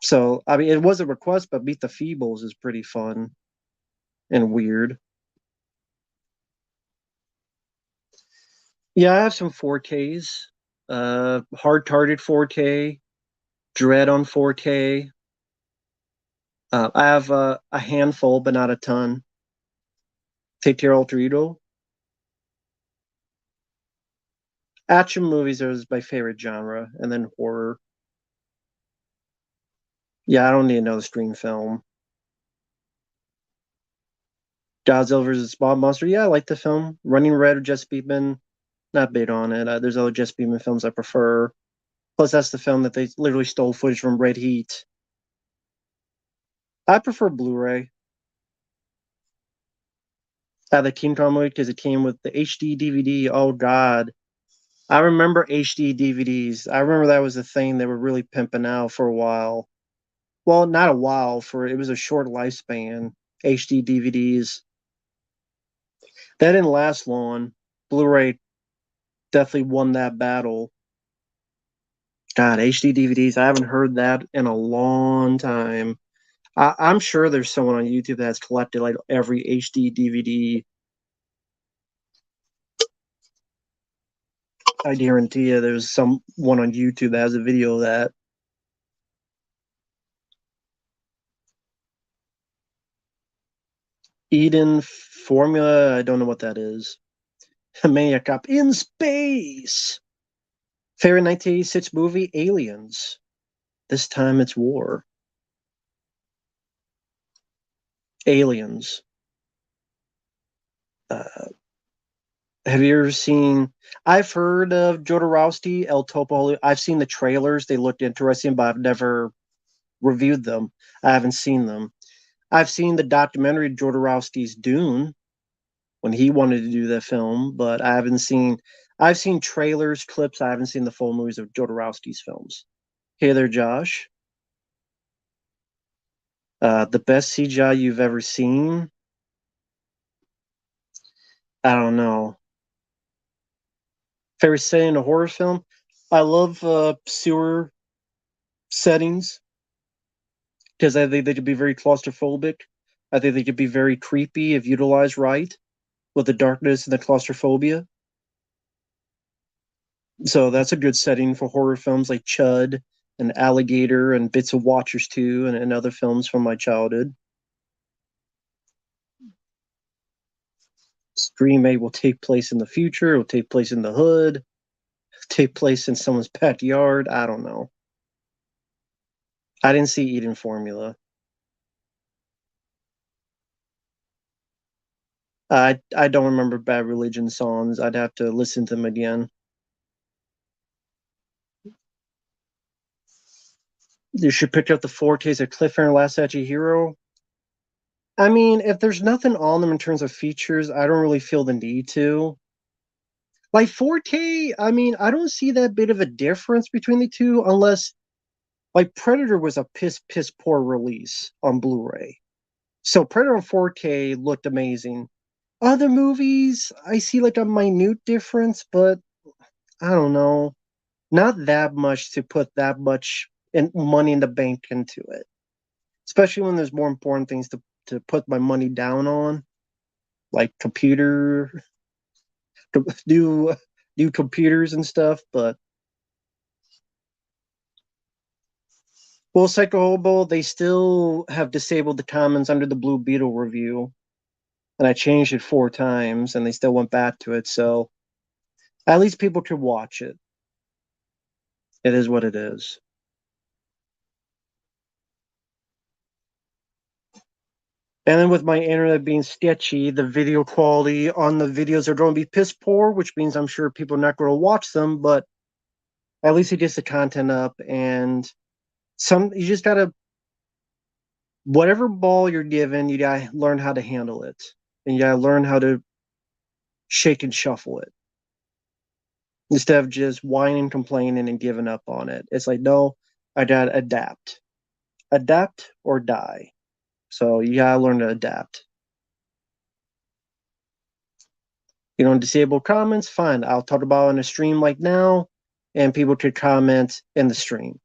So I mean, it was a request, but Meet the Feebles is pretty fun and weird. Yeah, I have some 4Ks. Hard Target 4K, Dread on 4K. I have a handful, but not a ton. Take Care Alter Ego. Action movies are my favorite genre, and then horror. Yeah, I don't need another Scream film. Godzilla vs. Bob Monster. Yeah, I like the film. Running Red or Jess Beatman. Not big on it. There's other Jess Beatman films I prefer. Plus, that's the film that they literally stole footage from Red Heat. I prefer Blu-ray. The King Kong movie because it came with the HD DVD. Oh God, I remember HD DVDs. I remember that was a thing they were really pimping out for a while. Well, not a while for it was a short lifespan. HD DVDs that didn't last long. Blu-ray definitely won that battle. God, HD DVDs, I haven't heard that in a long time. I'm sure there's someone on YouTube that has collected like every HD DVD. I guarantee you there's someone on YouTube that has a video of that. Eden Formula, I don't know what that is. Maniac Cop in space. Favorite 1986 movie, Aliens. This time it's war. Aliens. Uh, have you ever seen? I've heard of Jodorowsky, El Topo. I've seen the trailers. They looked interesting, but I've never reviewed them. I haven't seen them. I've seen the documentary Jodorowsky's Dune when he wanted to do the film, but I haven't seen. I've seen trailers, clips. I haven't seen the full movies of Jodorowsky's films. Hey there, Josh. The best CGI you've ever seen? I don't know. Favorite setting in a horror film? I love sewer settings because I think they could be very claustrophobic. I think they could be very creepy if utilized right with the darkness and the claustrophobia. So that's a good setting for horror films like Chud and Alligator and bits of Watchers 2 and other films from my childhood. Scream 8 will take place in the future, it will take place in the hood, take place in someone's backyard. I don't know. I didn't see Eden Formula. I don't remember Bad Religion songs. I'd have to listen to them again. You should pick up the 4Ks of Cliffhanger Last Action Hero. I mean, if there's nothing on them in terms of features, I don't really feel the need to. Like 4K, I mean, I don't see that bit of a difference between the two unless like Predator was a piss poor release on Blu-ray. So Predator on 4K looked amazing. Other movies, I see like a minute difference, but I don't know. Not that much to put that much money in the bank into it. Especially when there's more important things to put my money down on, like new new computers and stuff. But well, Psycho Hobo, they still have disabled the comments under the Blue Beetle review, and I changed it 4 times, and they still went back to it. So at least people could watch it. It is what it is. And then with my internet being sketchy, the video quality on the videos are going to be piss poor, which means I'm sure people are not going to watch them. But at least it gets the content up, and you just gotta whatever ball you're given, you gotta learn how to handle it, and you gotta learn how to shake and shuffle it instead of just whining, complaining, and giving up on it. It's like, no, I gotta adapt or die. So you gotta learn to adapt. You know, disable comments, fine. I'll talk about it on a stream like now, and people could comment in the stream.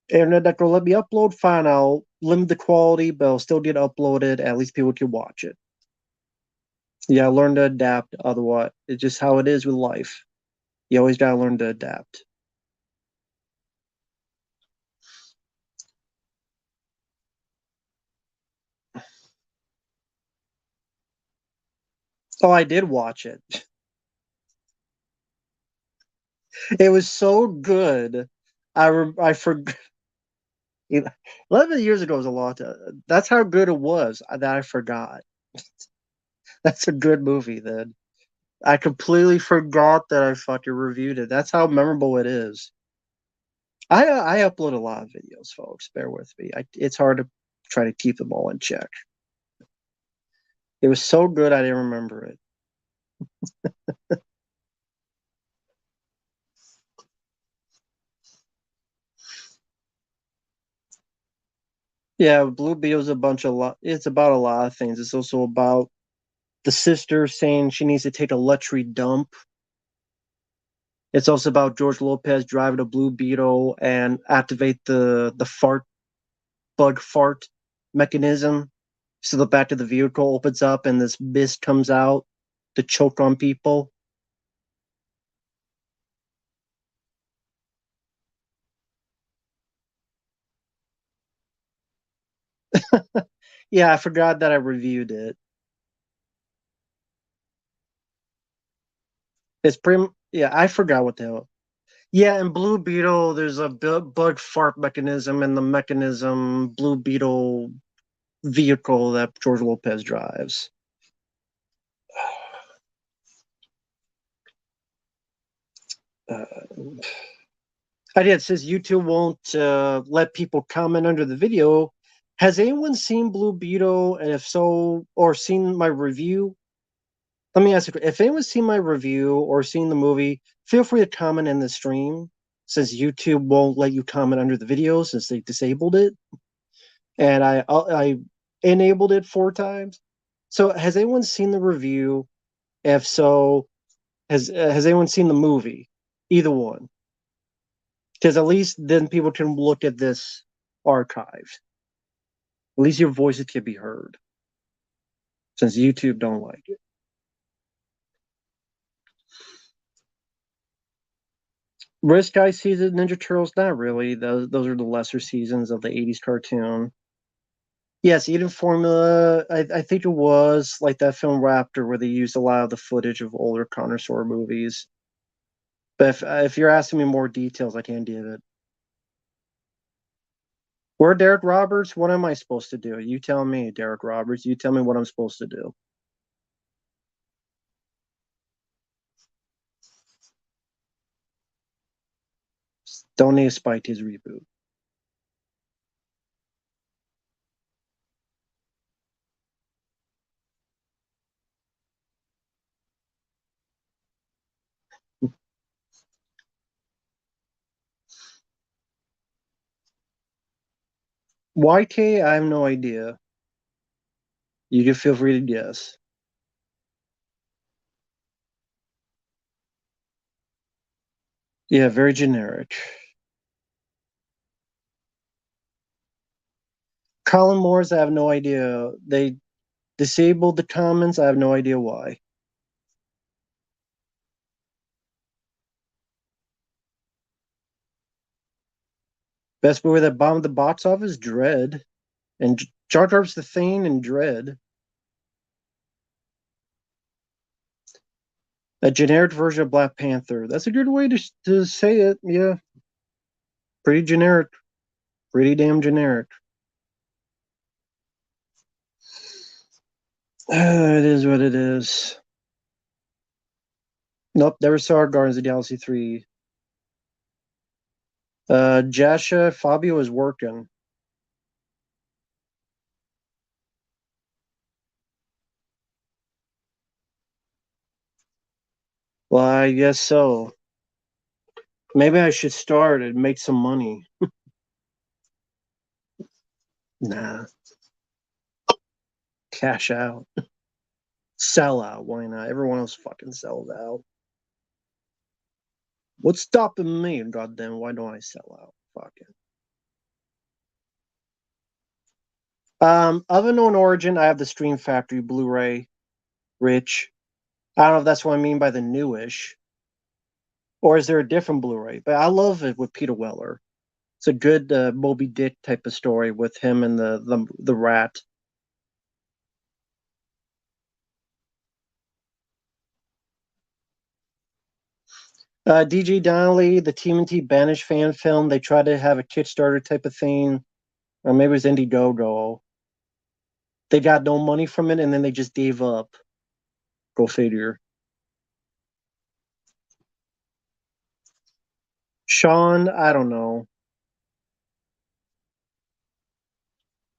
Internet that will let me upload, fine. I'll limit the quality, but it'll still get uploaded. At least people can watch it. Yeah, learn to adapt. Otherwise, it's just how it is with life. You always gotta learn to adapt. Oh, I did watch it. It was so good. I forgot. 11 years ago was a lot. That's how good it was that I forgot. That's a good movie. Then I completely forgot that I fucking reviewed it. That's how memorable it is. I upload a lot of videos, folks. Bear with me. It's hard to try to keep them all in check. It was so good I didn't remember it. Yeah, Blue Beetle's a bunch of it's about a lot of things. It's also about the sister saying she needs to take a luxury dump. It's also about George Lopez driving a Blue Beetle and activate the fart mechanism. So the back of the vehicle opens up and this mist comes out to choke on people. Yeah, I forgot that I reviewed it. Yeah, I forgot what the hell. Yeah, in Blue Beetle, there's a bug fart mechanism in the mechanism Blue Beetle vehicle that George Lopez drives. Uh, it says YouTube won't let people comment under the video. Has anyone seen Blue Beetle? And if so, or seen my review? Let me ask you, if anyone's seen my review or seen the movie, feel free to comment in the stream since YouTube won't let you comment under the video since they disabled it. And I enabled it 4 times. So has anyone seen the review? If so, has anyone seen the movie? Either one, because at least then people can look at this archive. At least your voices can be heard, since YouTube don't like it. Risk Guy season Ninja Turtles, not really. Those are the lesser seasons of the '80s cartoon. Yes, Eden Formula. I think it was like that film Raptor, where they used a lot of the footage of older Connoisseur movies. But if you're asking me more details, I can't give it. Where Derek Roberts? What am I supposed to do? You tell me, Derek Roberts. You tell me what I'm supposed to do. Don't need to spike his reboot. YK, I have no idea. You can feel free to guess. Yeah, very generic. Colin Moore's, I have no idea. They disabled the comments. I have no idea why. Best movie that bombed the box office, Dread. And Jar Jar's the Thane and Dread. A generic version of Black Panther. That's a good way to say it. Yeah, pretty generic. Pretty damn generic. It is what it is. Nope, never saw Guardians of the Galaxy 3. Jasha, Fabio is working. Well, I guess so. Maybe I should start and make some money. Nah, cash out. Sell out. Why not? Everyone else fucking sells out. What's stopping me? Goddamn, why don't I sell out? Fucking. Of unknown origin, I have the Stream Factory Blu-ray, Rich. I don't know if that's what I mean by the newish, or is there a different Blu-ray? But I love it with Peter Weller. It's a good Moby Dick type of story with him and the rat. DJ Donnelly, the TMNT Banish fan film, they tried to have a Kickstarter type of thing, or maybe it was Indiegogo. They got no money from it, and then they just gave up. Go figure. Sean, I don't know.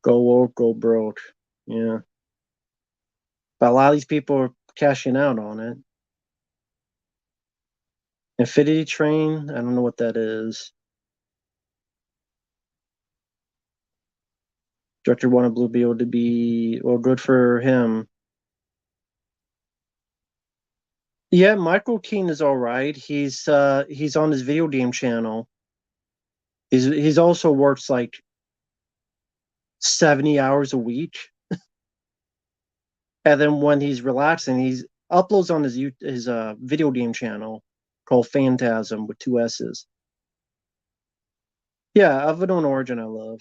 Go woke, go broke. Yeah, but a lot of these people are cashing out on it. Infinity Train, I don't know what that is. Director wanted Blue Beetle to be, well, good for him. Yeah, Michael Keaton is all right. He's on his video game channel. He's also works like 70 hours a week. And then when he's relaxing, he's uploads on his video game channel called Phantasm with two S's. Yeah, of an origin I love.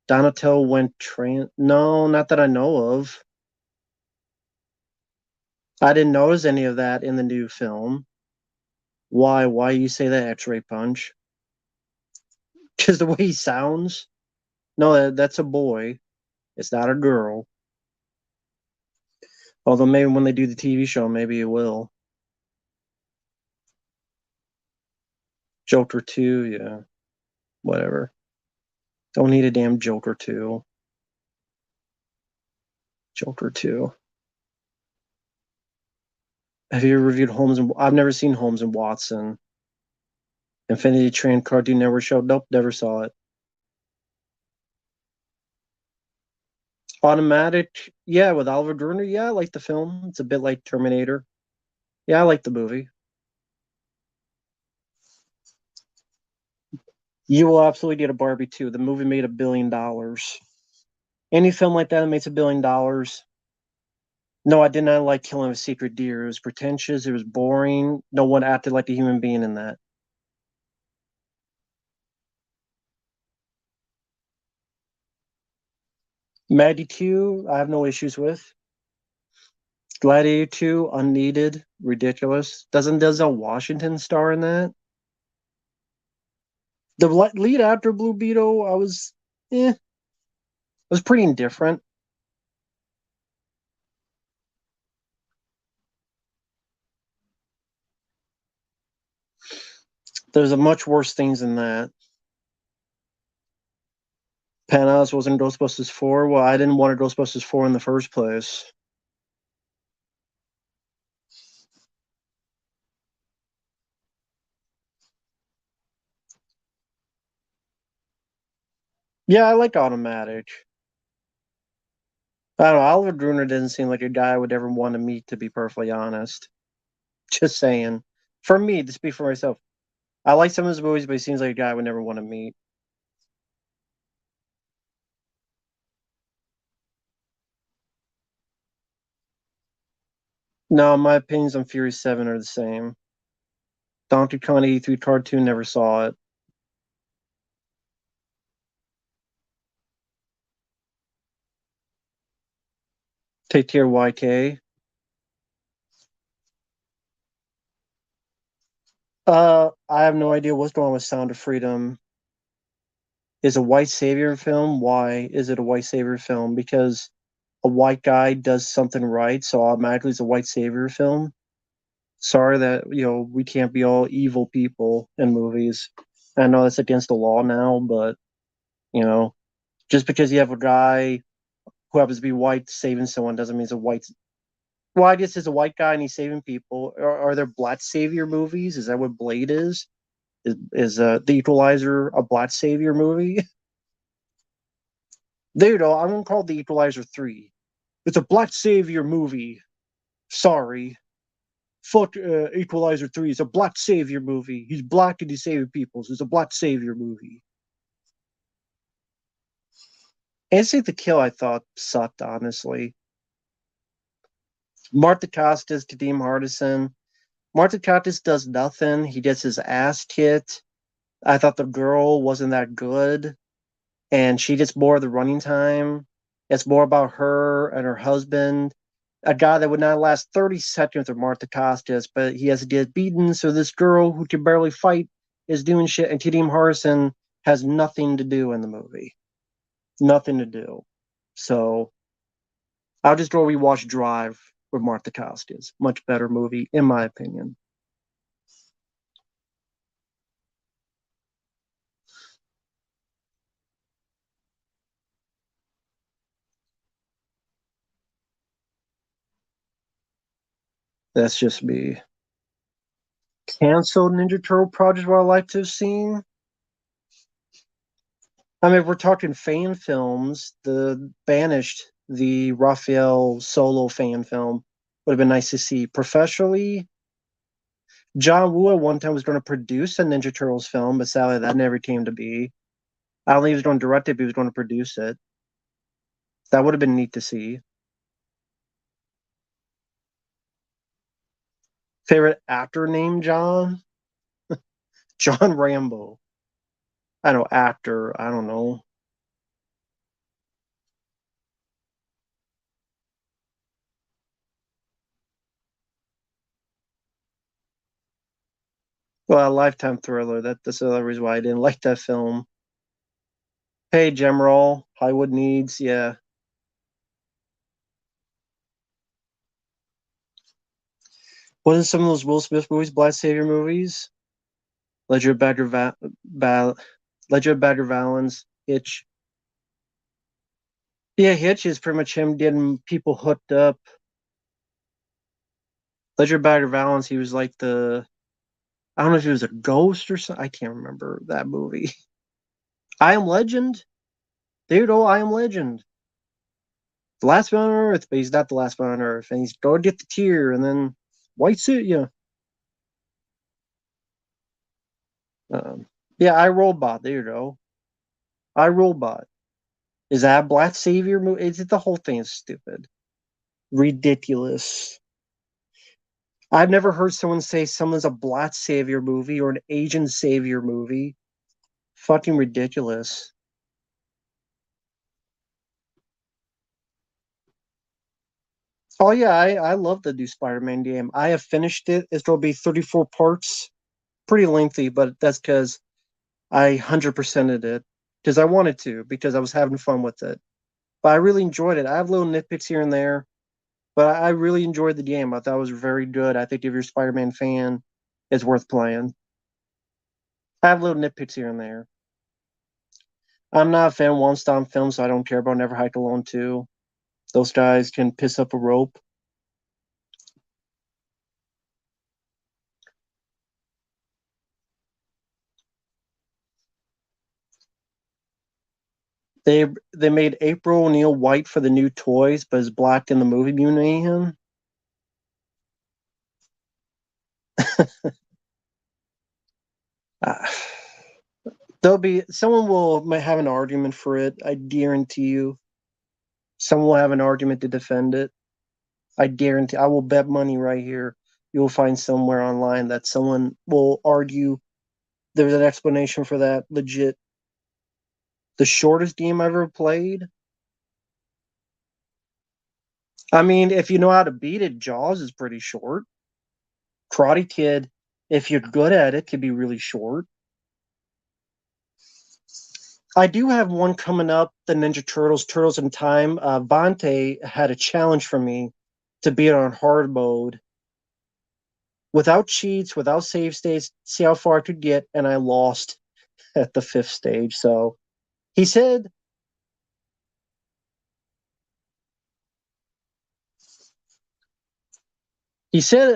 Donatello went train. No, not that I know of. I didn't notice any of that in the new film. Why? Why you say that, X-Ray Punch? Because the way he sounds. No, that's a boy. It's not a girl. Although maybe when they do the TV show, maybe it will. Joker 2, yeah. Whatever. Don't need a damn Joker 2. Joker 2. Have you ever reviewed Holmes and I've never seen Holmes and Watson. Infinity Train Cartoon Network show? Nope, never saw it. Automatic, yeah, with Oliver Gruner. Yeah, I like the film. It's a bit like Terminator. Yeah, I like the movie. You will absolutely get a Barbie too. The movie made $1 billion. Any film like that makes $1 billion. No, I did not like Killing of a Secret Deer. It was pretentious. It was boring. No one acted like a human being in that. Maddie 2, I have no issues with. Gladiator 2, unneeded, ridiculous. Doesn't Denzel Washington star in that? The lead actor, Blue Beetle, I was pretty indifferent. There's a much worse things than that. Panos wasn't Ghostbusters 4. Well, I didn't want a Ghostbusters 4 in the first place. Yeah, I like Automatic. I don't know. Oliver Gruner didn't seem like a guy I would ever want to meet, to be perfectly honest. Just saying. For me, to speak for myself, I like some of his movies, but he seems like a guy I would never want to meet. No, my opinions on Fury 7 are the same. Donkey Kong 83 cartoon, never saw it. Take Care YK. I have no idea what's going on with Sound of Freedom. Is a white savior film? Why is it a white savior film? Because a white guy does something right, so automatically it's a white savior film. Sorry that we can't be all evil people in movies. I know that's against the law now, but you know, just because you have a guy who happens to be white saving someone doesn't mean it's a white. Well, I guess it's a white guy and he's saving people. Are there black savior movies? Is that what Blade is? Is The Equalizer a black savior movie? There you go. I'm gonna call The Equalizer 3. It's a black savior movie. Sorry. Fuck Equalizer 3. It's a black savior movie. He's black and he's saving people. So it's a black savior movie. Instinct to Kill, I thought sucked, honestly. Martha Costas, Kadeem Hardison. Martha Costas does nothing. He gets his ass kicked. I thought the girl wasn't that good, and she gets more of the running time. It's more about her and her husband, a guy that would not last 30 seconds with Martha Costas, but he has to get beaten. So this girl who can barely fight is doing shit, and Kadeem Hardison has nothing to do in the movie. Nothing to do. So I'll just go rewatch Drive with Martha Costas. Much better movie, in my opinion. That's just me. Canceled Ninja Turtle project what I like to have seen. I mean, if we're talking fan films, the Banished, the Raphael solo fan film, would have been nice to see. Professionally, John Woo at one time was going to produce a Ninja Turtles film, but sadly that never came to be. I don't think he was going to direct it, but he was going to produce it. That would have been neat to see. Favorite actor named John? John Rambo. I know actor. I don't know. Well, a Lifetime thriller. That's the other reason why I didn't like that film. Hey, Gemroll, Hollywood Needs. Yeah. What are some of those Will Smith movies? Black Savior movies? Ledger of Badger Ledger of Badger Valens. Hitch. Yeah, Hitch is pretty much him getting people hooked up. Ledger of Badger Valens. He was like the. I don't know if he was a ghost or something. I can't remember that movie. I Am Legend. There you go. I Am Legend. The last man on Earth, but he's not the last man on Earth, and he's going to get the tear, and then white suit, yeah. Yeah, I Robot. There you go. I Robot. Is that a Black Savior movie? Is it the whole thing is stupid, ridiculous? I've never heard someone say someone's a Black Savior movie or an Asian Savior movie. Fucking ridiculous. Oh yeah, I love the new Spider-Man game. I have finished it. It'll be 34 parts. Pretty lengthy, but that's because I 100%ed it because I wanted to because I was having fun with it. But I really enjoyed it. I have little nitpicks here and there, but I really enjoyed the game. I thought it was very good. I think if you're a Spider-Man fan, it's worth playing. I have little nitpicks here and there. I'm not a fan of One Stomp films, so I don't care about Never Hike Alone 2. Those guys can piss up a rope. They made April O'Neil white for the new toys, but is black in the movie Mayhem. Uh, there'll be someone will might have an argument for it. I guarantee you, someone will have an argument to defend it. I guarantee. I will bet money right here. You will find somewhere online that someone will argue there's an explanation for that. Legit. The shortest game I ever played. I mean, if you know how to beat it, Jaws is pretty short. Karate Kid, if you're good at it, can be really short. I do have one coming up, the Ninja Turtles, Turtles in Time. Vante had a challenge for me to beat it on hard mode without cheats, without save states, see how far I could get, and I lost at the fifth stage. So he said,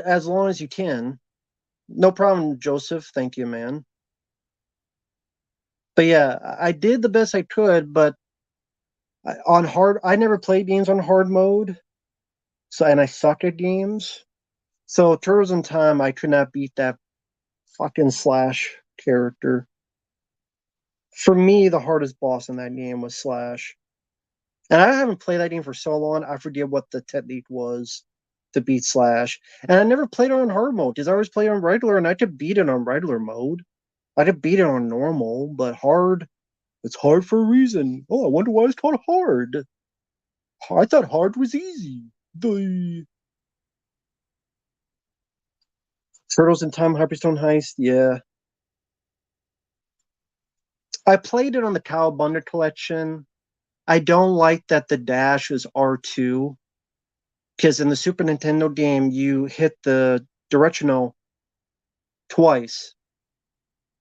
as long as you can. No problem, Joseph. Thank you, man. But yeah, I did the best I could, but on hard, I never played games on hard mode. So, and I suck at games. So Turtles in Time, I could not beat that fucking Slash character. For me, the hardest boss in that game was Slash. And I haven't played that game for so long, I forget what the technique was to beat Slash. And I never played it on hard mode because I always play on regular and I could beat it on regular mode. I could beat it on normal, but hard, it's hard for a reason. Oh, I wonder why it's called hard. I thought hard was easy. The Turtles in Time Hyperstone Heist, yeah. I played it on the Cowabunga collection. I don't like that the dash is R2 because in the Super Nintendo game you hit the directional twice,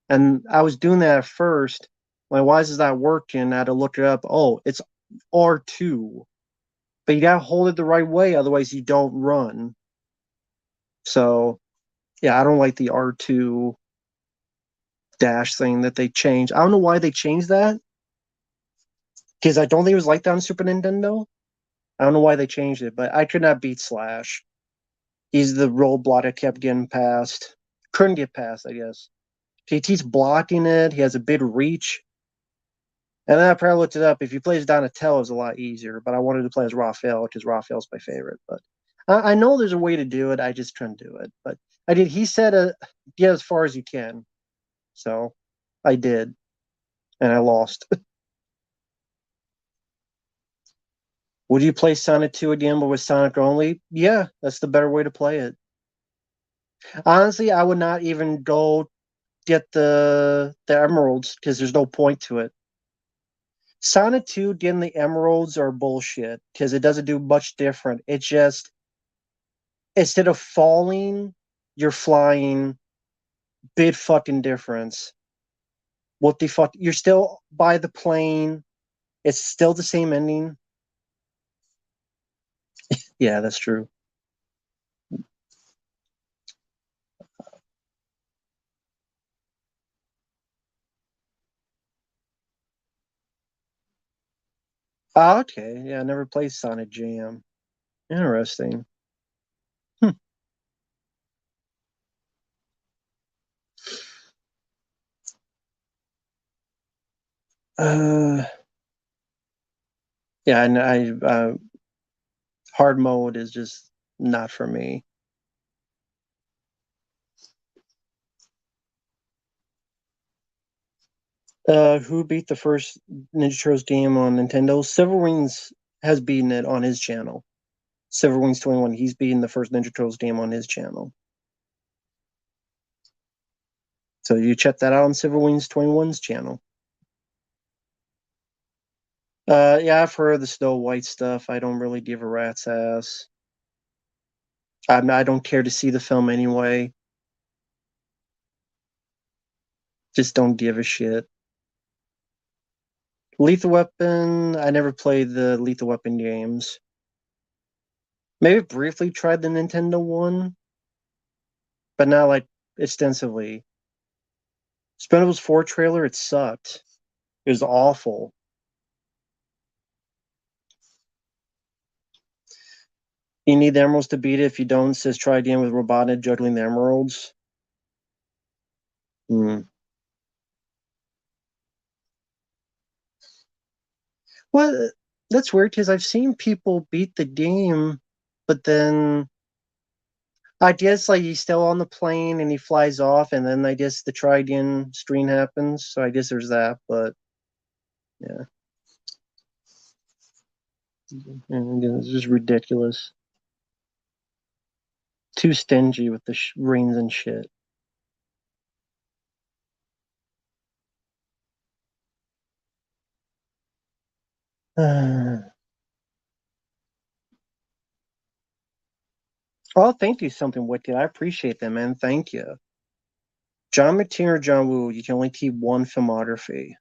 and I was doing that at first. Like, why is that working? I had to look it up. Oh, it's R2, but you gotta hold it the right way, otherwise you don't run. So yeah, I don't like the R2 dash thing that they changed. I don't know why they changed that. Because I don't think it was like that on Super Nintendo. I don't know why they changed it, but I could not beat Slash. He's the roadblock I kept getting past. Couldn't get past, I guess. JT's blocking it. He has a big reach. And then I probably looked it up. If you play as Donatello, it's a lot easier. But I wanted to play as Raphael because Raphael's my favorite. But I know there's a way to do it. I just couldn't do it. But I did. He said, "Get as far as you can." So I did, and I lost. Would you play Sonic 2 again, but with Sonic only? Yeah, that's the better way to play it. Honestly, I would not even go get the emeralds because there's no point to it. Sonic 2 getting the emeralds are bullshit because it doesn't do much different. It just instead of falling, you're flying. Big fucking difference. What the fuck? You're still by the plane. It's still the same ending. Yeah, that's true. Oh, okay. Yeah, I never played Sonic Jam. Interesting. Hmm. Uh, yeah, and hard mode is just not for me. Who beat the first Ninja Turtles game on Nintendo? Silverwings has beaten it on his channel. Silverwings 21. He's beaten the first Ninja Turtles game on his channel. So you check that out on Silverwings 21's channel. Yeah, I've heard the Snow White stuff. I don't really give a rat's ass. I don't care to see the film anyway. Just don't give a shit. Lethal Weapon. I never played the Lethal Weapon games. Maybe briefly tried the Nintendo one, but not like extensively. Spendables 4 trailer, it sucked. It was awful. You need the emeralds to beat it. If you don't, it says try again with Robotnik juggling the emeralds. Hmm. Well, that's weird because I've seen people beat the game, but then I guess like he's still on the plane and he flies off, and then I guess the try again screen happens. So I guess there's that, but yeah, and again, it's just ridiculous. Too stingy with the rings and shit. Oh, thank you, something wicked. I appreciate that, man. Thank you. John McTiernan or John Woo, you can only keep one filmography.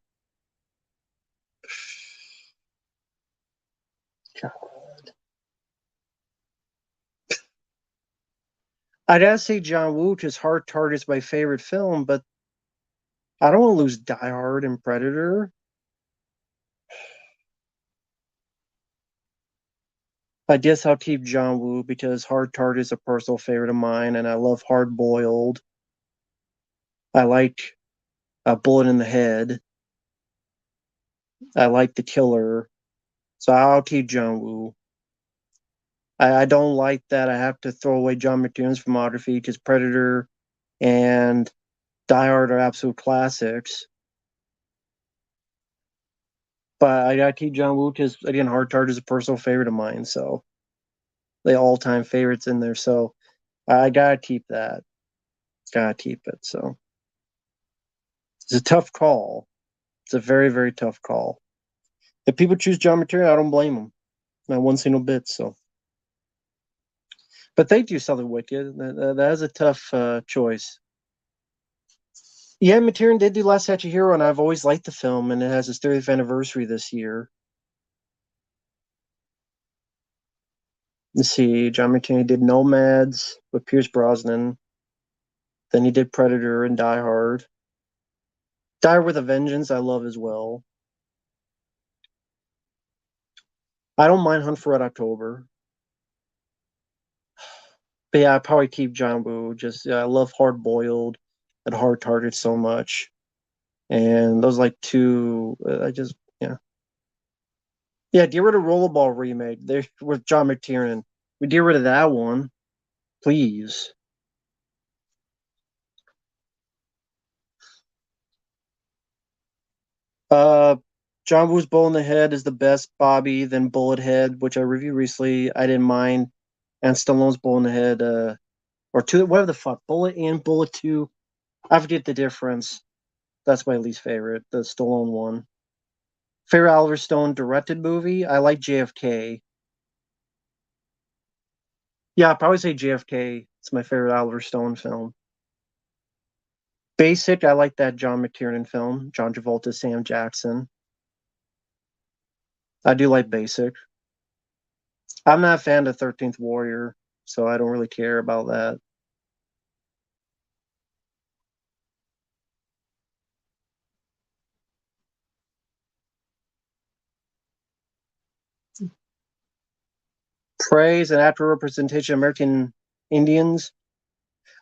I'd have to say John Woo because Hard Tart is my favorite film, but I don't want to lose Die Hard and Predator. I guess I'll keep John Woo because Hard Tart is a personal favorite of mine, and I love Hard Boiled. I like a Bullet in the Head. I like The Killer, so I'll keep John Woo. I don't like that I have to throw away John McTiernan's filmography because Predator and Die Hard are absolute classics. But I gotta keep John Woo because again, Hard Tart is a personal favorite of mine, so the all-time favorites in there. So I gotta keep that. Gotta keep it. So it's a tough call. It's a very, very tough call. If people choose John McTiernan, I don't blame them. Not one single bit. So, but thank you, Southern Wicked. That is a tough choice. Yeah, McTiernan did do Last Statue Hero, and I've always liked the film, and it has its 30th anniversary this year. Let's see, John McTiernan did Nomads with Pierce Brosnan. Then he did Predator and Die Hard. Die with a Vengeance, I love as well. I don't mind Hunt for Red October. But yeah, I probably keep John Woo. Just I love Hard Boiled and Hard Target so much, and those like two. I just yeah. Get rid of Rollerball remake. There with John McTiernan. We get rid of that one, please. Uh, John Woo's Bull in the Head is the best Bobby. Then Bullet Head, which I reviewed recently. I didn't mind, and Stallone's Bull in the Head. Or two, whatever the fuck, Bullet and Bullet Two. I forget the difference. That's my least favorite, the Stallone one. Favorite Oliver Stone directed movie? I like JFK. Yeah, I'd probably say JFK. It's my favorite Oliver Stone film. Basic, I like that John McTiernan film, John Travolta, Sam Jackson. I do like Basic. I'm not a fan of 13th Warrior, so I don't really care about that. Praise and after representation of American Indians.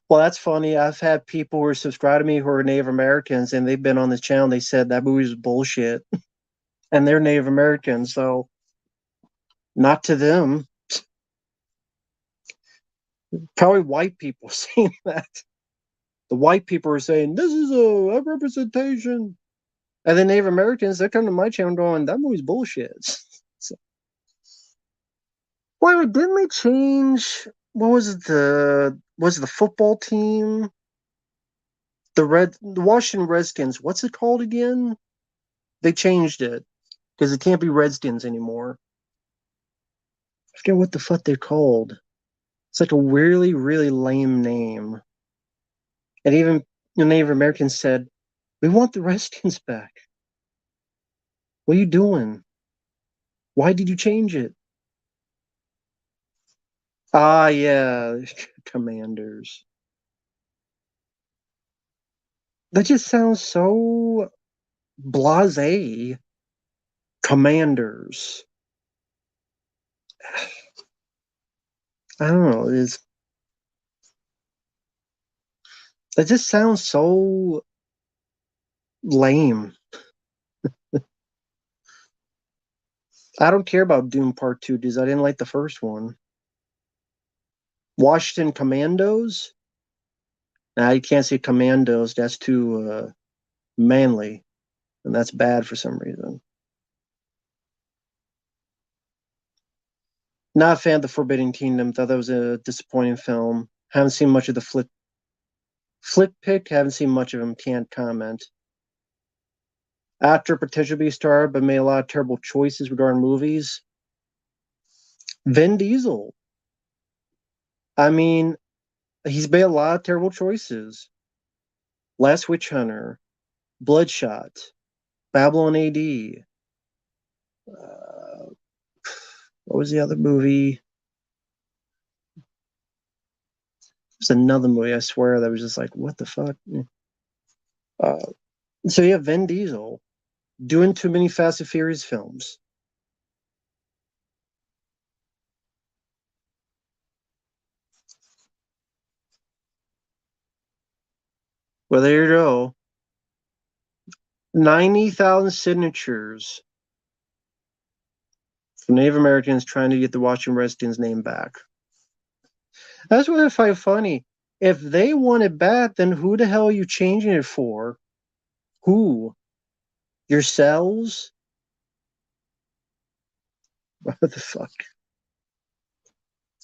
Well, that's funny. I've had people who are subscribed to me who are Native Americans, and they've been on this channel. They said that movie was bullshit, and they're Native Americans, so not to them. Probably white people saying that. The white people are saying this is a representation, and the Native Americans they come to my channel going that movie's bullshit. So, why didn't they change? What was it? The football team? The Washington Redskins. What's it called again? They changed it because it can't be Redskins anymore. I forget what the fuck they're called. It's like a really, really lame name. And even the Native Americans said, "We want the Redskins back. What are you doing? Why did you change it?" Ah, yeah, Commanders. That just sounds so blasé. Commanders. I don't know. That just sounds so lame. I don't care about Doom Part Two because I didn't like the first one. Washington Commandos. Now you can't say Commandos. That's too manly, and that's bad for some reason. Not a fan of the Forbidden Kingdom. Thought that was a disappointing film. Haven't seen much of the Flip Pick. Haven't seen much of him. Can't comment. Actor potential to be a star, but made a lot of terrible choices regarding movies. Vin Diesel. I mean, he's made a lot of terrible choices. Last Witch Hunter, Bloodshot, Babylon AD. What was the other movie? There's another movie, I swear, that was just like, what the fuck? Uh, so yeah, Vin Diesel doing too many Fast and Furious films. Well, there you go. 90,000 signatures from Native Americans trying to get the Washington Redskins name back. That's what I find funny. If they want it back, then who the hell are you changing it for? Who? Yourselves? What the fuck?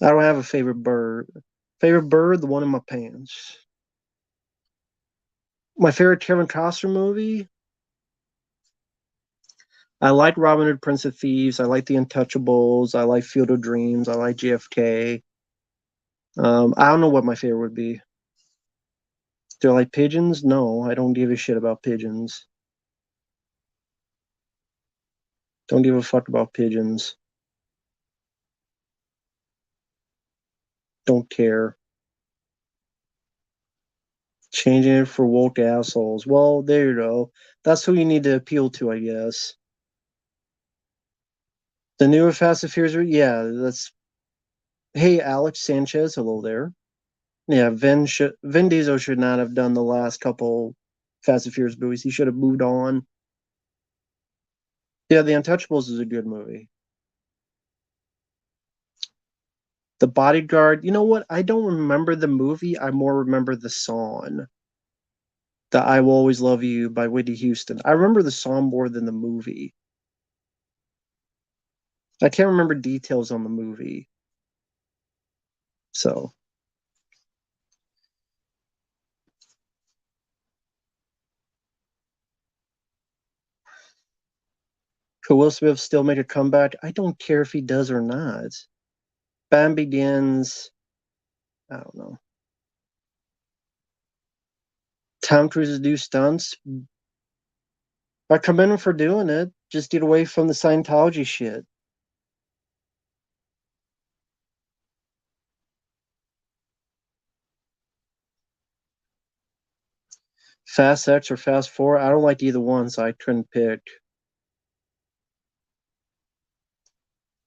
I don't have a favorite bird. Favorite bird, the one in my pants. My favorite Kevin Costner movie? I like Robin Hood, Prince of Thieves. I like The Untouchables. I like Field of Dreams. I like JFK. I don't know what my favorite would be. Do I like pigeons? No, I don't give a shit about pigeons. Don't give a fuck about pigeons. Don't care. Changing it for woke assholes. Well, there you go. That's who you need to appeal to, I guess. The newer Fast and Furious, yeah, that's. Hey, Alex Sanchez, hello there. Yeah, Vin Diesel should not have done the last couple Fast and Furious movies. He should have moved on. Yeah, The Untouchables is a good movie. The Bodyguard, you know what? I don't remember the movie. I more remember the song. The I Will Always Love You by Whitney Houston. I remember the song more than the movie. I can't remember details on the movie. So, could Will Smith still make a comeback? I don't care if he does or not. Batman Begins. I don't know. Tom Cruise's do stunts. I commend him for doing it. Just get away from the Scientology shit. Fast X or Fast Four. I don't like either one, so I couldn't pick.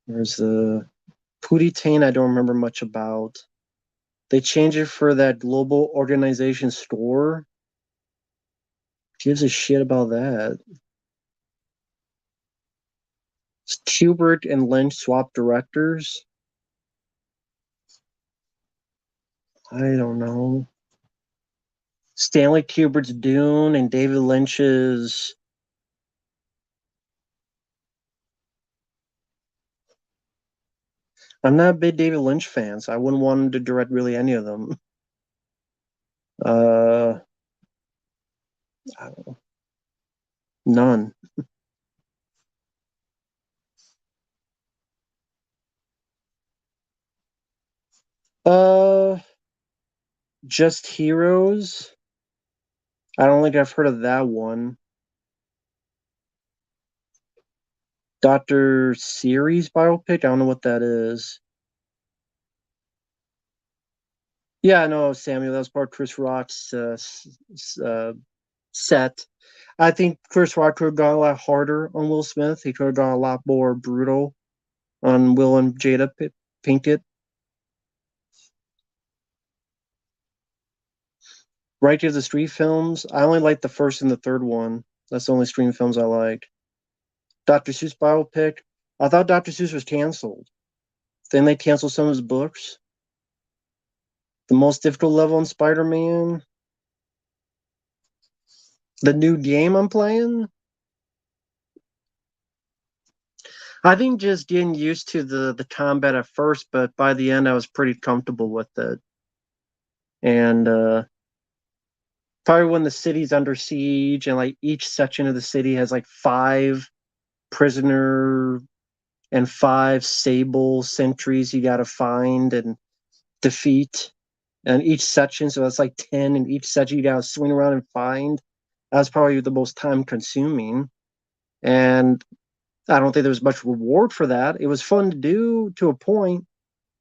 There's the Pootie Tang. I don't remember much about. They changed it for that global organization store. Gives a shit about that. Kubrick and Lynch swapped directors. I don't know. Stanley Kubrick's Dune and David Lynch's. I'm not a big David Lynch fan, so I wouldn't want him to direct really any of them. Uh, I don't know. None. Uh, Just Heroes. I don't think I've heard of that one. Dr. Series biopic. I don't know what that is. Yeah, I know Samuel. That was part of Chris Rock's set. I think Chris Rock could have gone a lot harder on Will Smith. He could have gone a lot more brutal on Will and Jada Pinkett. Right to the Street films. I only like the first and the third one. That's the only stream films I like. Dr. Seuss biopic. I thought Dr. Seuss was canceled. Then they canceled some of his books. The most difficult level in Spider-Man. The new game I'm playing. I think just getting used to the combat at first, but by the end I was pretty comfortable with it. And probably when the city's under siege and like each section of the city has like 5 prisoner and 5 sable sentries you got to find and defeat. And each section, so that's like 10, and each section you got to swing around and find. That's probably the most time consuming. And I don't think there was much reward for that. It was fun to do to a point,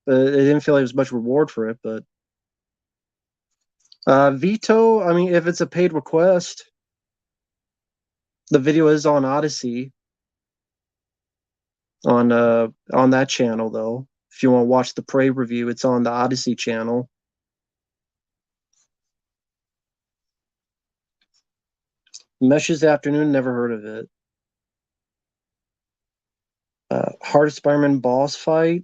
but it didn't feel like there was much reward for it. But Veto, I mean, if it's a paid request, the video is on Odyssey on that channel though. If you want to watch the Prey review, it's on the Odyssey channel. Meshes Afternoon, never heard of it. Hardest Spider-Man boss fight.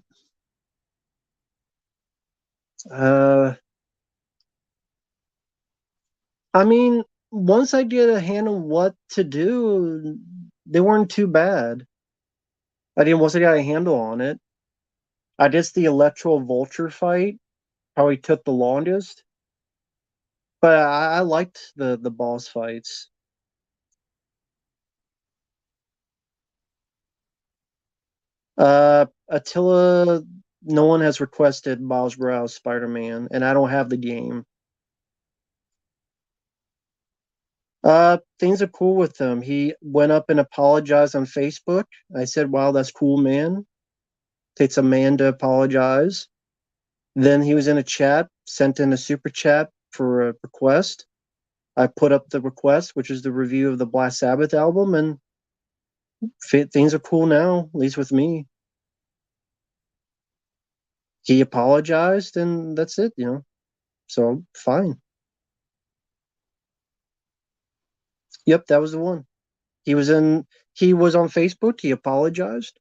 Uh, I mean, once I get a handle on what to do, they weren't too bad. I didn't once I got a handle on it. I guess the Electro Vulture fight probably took the longest, but I liked the boss fights. Attila, no one has requested Miles Morales Spider-Man, and I don't have the game. Things are cool with him. He went up and apologized on Facebook. I said, "Wow, that's cool, man. Takes a man to apologize." Then he was in a chat, sent in a super chat for a request. I put up the request, which is the review of the Black Sabbath album, and things are cool now, at least with me. He apologized, and that's it. So fine. Yep, that was the one. He was in. He was on Facebook. He apologized,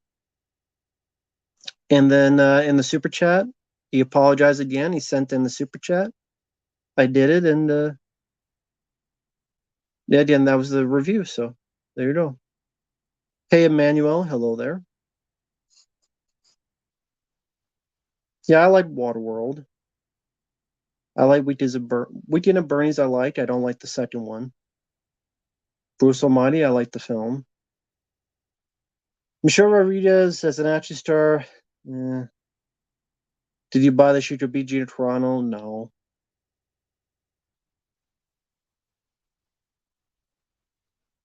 and then in the super chat, he apologized again. He sent in the super chat. I did it, and yeah, again, that was the review. So there you go. Hey, Emmanuel, hello there. Yeah, I like Waterworld. I like Weekend at Bernie's. I like. I don't like the second one. Bruce Almighty. I like the film. Michelle Rodriguez as an action star. Eh. Did you buy the Shooter Beat Gina Toronto? No.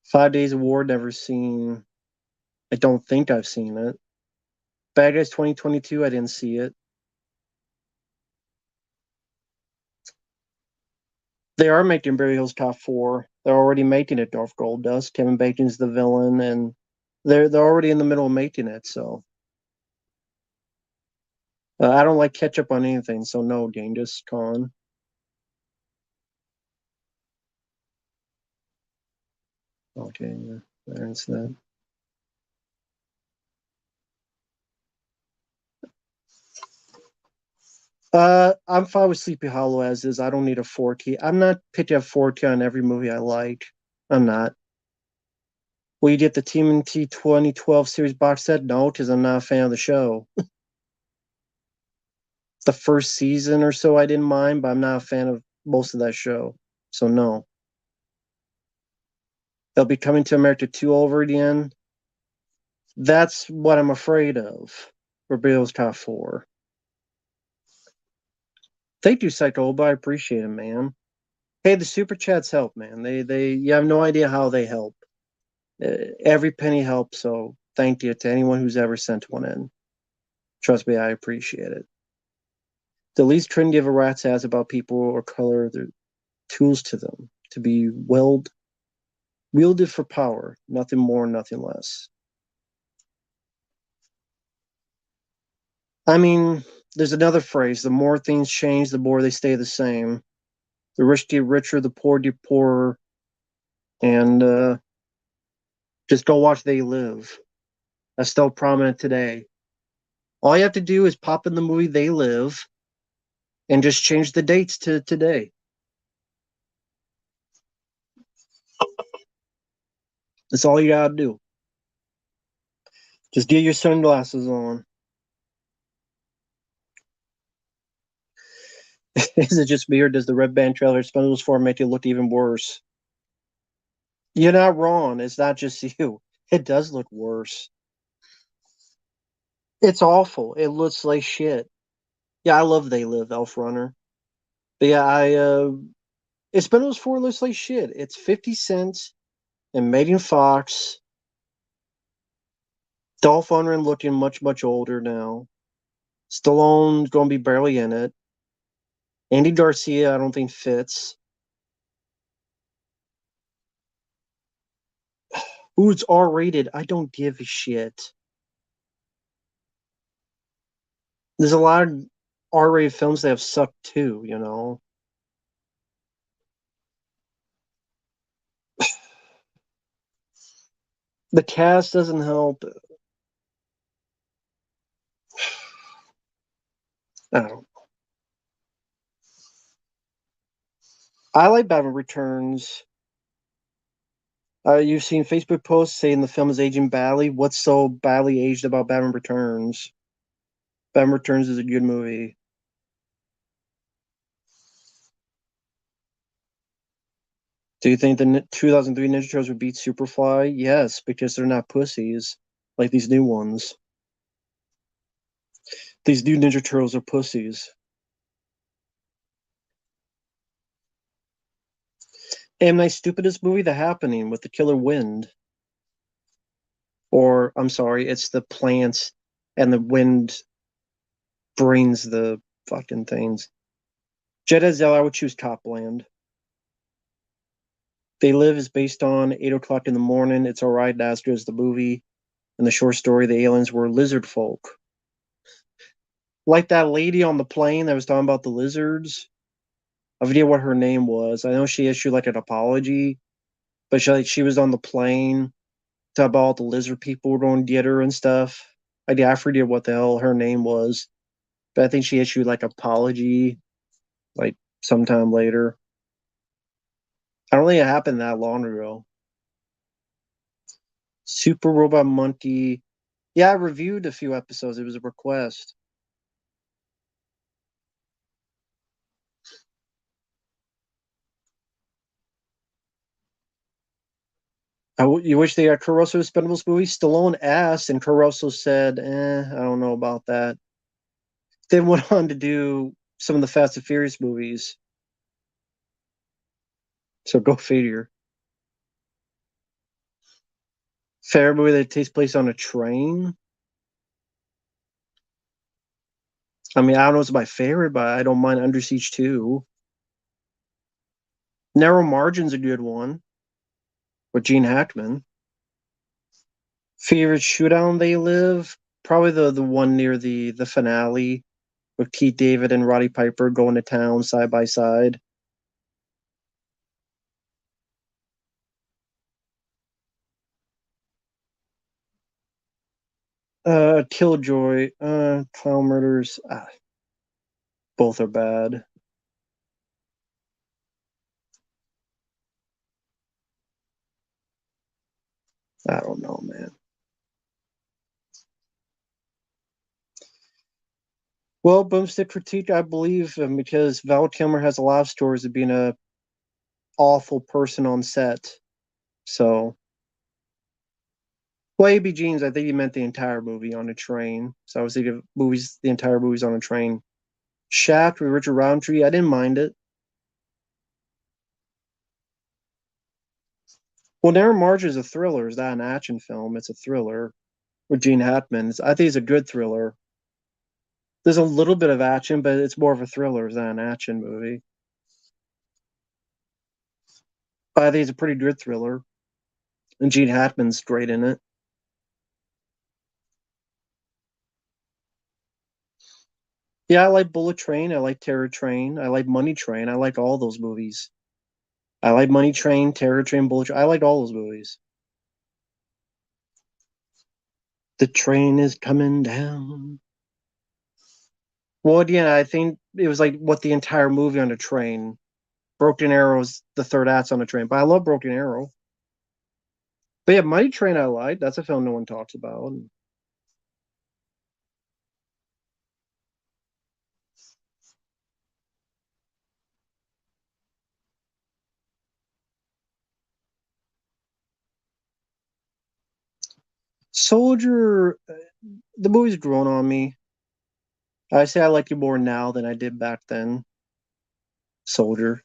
5 Days of War. Never seen. I don't think I've seen it. Bad Guys 2022. I didn't see it. They are making Beverly Hills Cop 4. They're already making it. Dolph Goldust. Kevin Bacon's the villain, and they're already in the middle of making it. So I don't like ketchup on anything. So no, Genghis Khan. Okay, yeah, there's that. I'm fine with Sleepy Hollow as is. I don't need a 4K. I'm not picking up 4K on every movie I like. I'm not. Will you get the TMNT 2012 series box set? No, because I'm not a fan of the show. The first season or so I didn't mind, but I'm not a fan of most of that show. So no. They'll be coming to America 2 over again. That's what I'm afraid of for Bill's Top 4. Thank you, Psycho, but I appreciate it, man. Hey, the super chats help, man. They you have no idea how they help. Every penny helps, so thank you to anyone who's ever sent one in. Trust me, I appreciate it. The least Trin give a rat's ass about people or color, they're tools to them to be wielded for power, nothing more, nothing less. I mean, there's another phrase: the more things change, the more they stay the same. The rich get richer, the poor get poorer, and just go watch They Live. That's still prominent today. All you have to do is pop in the movie They Live and just change the dates to today. That's all you gotta do. Just get your sunglasses on. Is it just me, or does the Red Band trailer Expendables 4 make it look even worse? You're not wrong. It's not just you. It does look worse. It's awful. It looks like shit. Yeah, I love They Live, Elf Runner. But yeah, Expendables 4 looks like shit. It's 50 cents and Megan Fox. Dolph Lundgren looking much, much older now. Stallone's going to be barely in it. Andy Garcia, I don't think fits. Ooh, it's R-rated. I don't give a shit. There's a lot of R-rated films that have sucked too. The cast doesn't help. I don't know. I like Batman Returns. You've seen Facebook posts saying the film is aging badly. What's so badly aged about Batman Returns? Batman Returns is a good movie. Do you think the 2003 Ninja Turtles would beat Superfly? Yes, because they're not pussies like these new ones. These new Ninja Turtles are pussies. M. Night's stupidest movie, The Happening, with the killer wind. Or, I'm sorry, it's the plants and the wind brings the fucking things. Jedi Zell, I would choose Copland. They Live is based on 8 o'clock in the morning. It's alright, not as good as the movie. In the short story, the aliens were lizard folk. Like that lady on the plane that was talking about the lizards. I forget what her name was. I know she issued like an apology, but she was on the plane talking about all the lizard people were going to get her and stuff. I forget what the hell her name was, but I think she issued like apology like sometime later. I don't think it happened that long ago. Super Robot Monkey. Yeah, I reviewed a few episodes. It was a request. You wish they got Caruso Expendables movie? Stallone asked, and Caruso said, I don't know about that. Then went on to do some of the Fast and Furious movies. So go figure. Fair movie that takes place on a train. I mean, I don't know if it's my favorite, but I don't mind Under Siege 2. Narrow Margin's a good one with Gene Hackman. Favorite shootout they live? Probably the one near the finale with Keith David and Roddy Piper going to town side by side. Killjoy, Clown Murders. Both are bad. I don't know, man. Well, Boomstick critique, I believe, because Val Kilmer has a lot of stories of being a awful person on set. So, well, AB Jeans, I think he meant the entire movie on a train. So I was thinking of movies, the entire movie's on a train. Shaft with Richard Roundtree, I didn't mind it. Well, Narrow Marge is a thriller. Is that an action film? It's a thriller with Gene Hackman. I think it's a good thriller. There's a little bit of action, but it's more of a thriller than an action movie. But I think it's a pretty good thriller, and Gene Hackman's great in it. Yeah, I like Bullet Train. I like Terror Train. I like Money Train. I like all those movies. I like Money Train, Terror Train, Bullet Train. I like all those movies. The train is coming down. Well, yeah, I think it was like what the entire movie on a train. Broken Arrow's the third act's on a train, but I love Broken Arrow. But yeah, Money Train I like. That's a film no one talks about. Soldier, the movie's grown on me. I say I like it more now than I did back then. Soldier.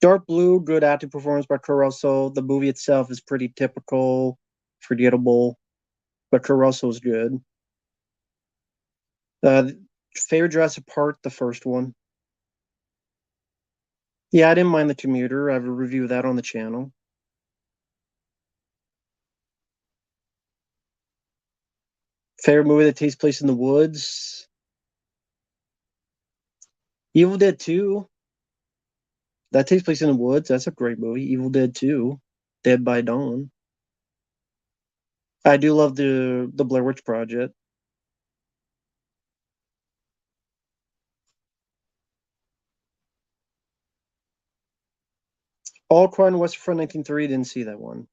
Dark Blue, good acting performance by Caruso. The movie itself is pretty typical, forgettable, but Caruso's good. Uh, Favorite Jurassic Park, the first one. Yeah, I didn't mind The Commuter. I have a review of that on the channel. Favorite movie that takes place in the woods. Evil Dead 2. That takes place in the woods. That's a great movie. Evil Dead 2. Dead by Dawn. I do love the Blair Witch Project. All Quiet on the Western Front 1930. Didn't see that one.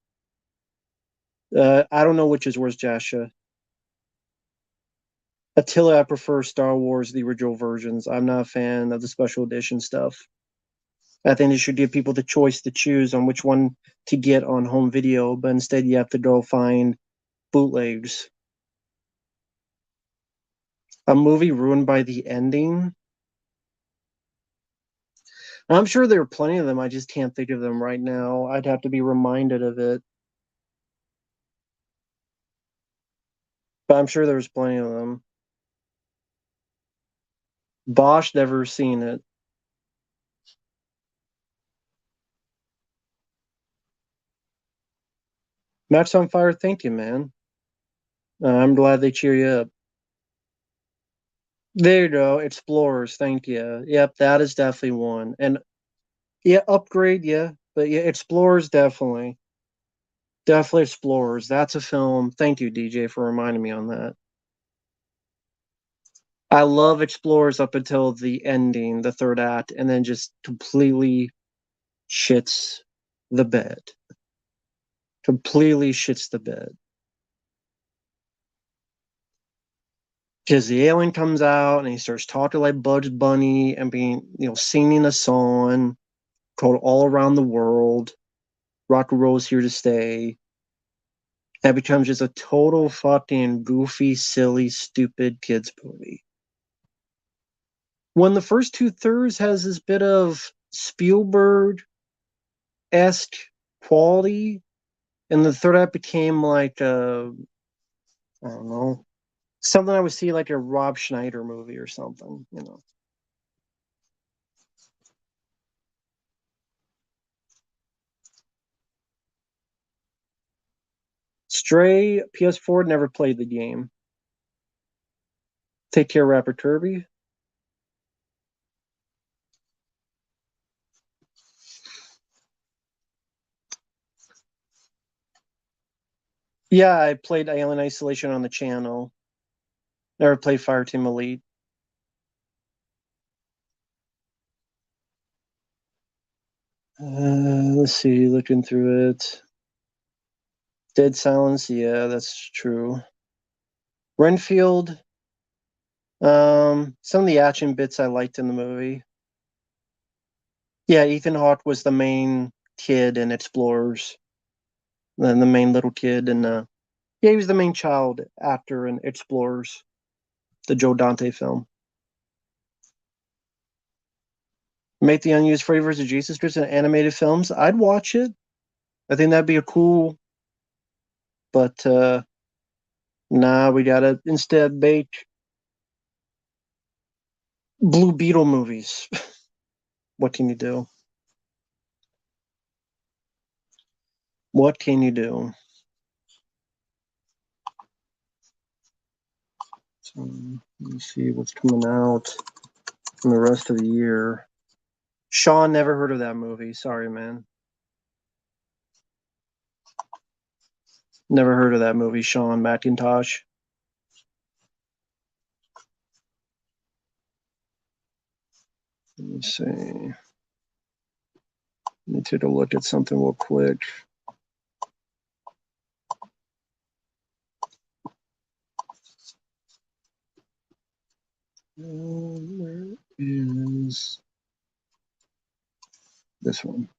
I don't know which is worse, Jasha. Attila, I prefer Star Wars, the original versions. I'm not a fan of the special edition stuff. I think they should give people the choice to choose on which one to get on home video, but instead you have to go find bootlegs. A movie ruined by the ending. I'm sure there are plenty of them. I just can't think of them right now. I'd have to be reminded of it, but I'm sure there's plenty of them. Bosch, never seen it. Max on Fire, thank you, man. I'm glad they cheer you up. There you go. Explorers. Thank you. Yep, that is definitely one. And yeah, Upgrade. Yeah, but yeah, Explorers definitely. Definitely Explorers. That's a film. Thank you, DJ, for reminding me on that. I love Explorers up until the ending, the third act, and then just completely shits the bed. Completely shits the bed. Because the alien comes out and he starts talking like Bugs Bunny and being, singing a song called All Around the World. Rock and roll's here to stay. And it becomes just a total fucking goofy, silly, stupid kids movie. When the first two thirds has this bit of Spielberg esque quality, and the third act became like I don't know, something I would see like a Rob Schneider movie or something. Stray, PS4, never played the game. Take Care, Rapper Kirby. Yeah, I played Alien Isolation on the channel. Never played Fireteam Elite. Let's see, looking through it. Dead Silence, yeah, that's true. Renfield, some of the action bits I liked in the movie. Yeah, Ethan Hawke was the main kid in Explorers, and the main little kid, and yeah, he was the main child actor in Explorers, the Joe Dante film. Make the unused flavors of Jesus scripts and animated films. I'd watch it. I think that'd be a cool, but nah, we gotta instead make Blue Beetle movies. What can you do? What can you do? So, let me see what's coming out in the rest of the year. Sean, never heard of that movie. Sorry, man. Never heard of that movie, Sean McIntosh. Let me see. Let me take a look at something real quick. Where is this one?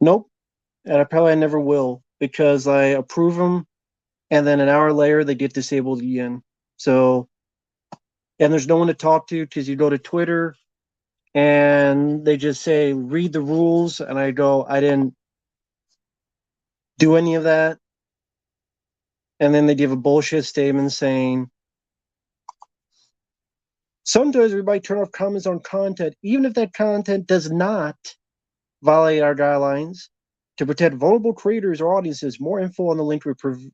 Nope. And I probably never will because I approve them and then an hour later they get disabled again. So, and there's no one to talk to because you go to Twitter and they just say, read the rules. And I go, I didn't do any of that. And then they give a bullshit statement saying, sometimes we might turn off comments on content, even if that content does not violate our guidelines. To protect vulnerable creators or audiences, more info on the link we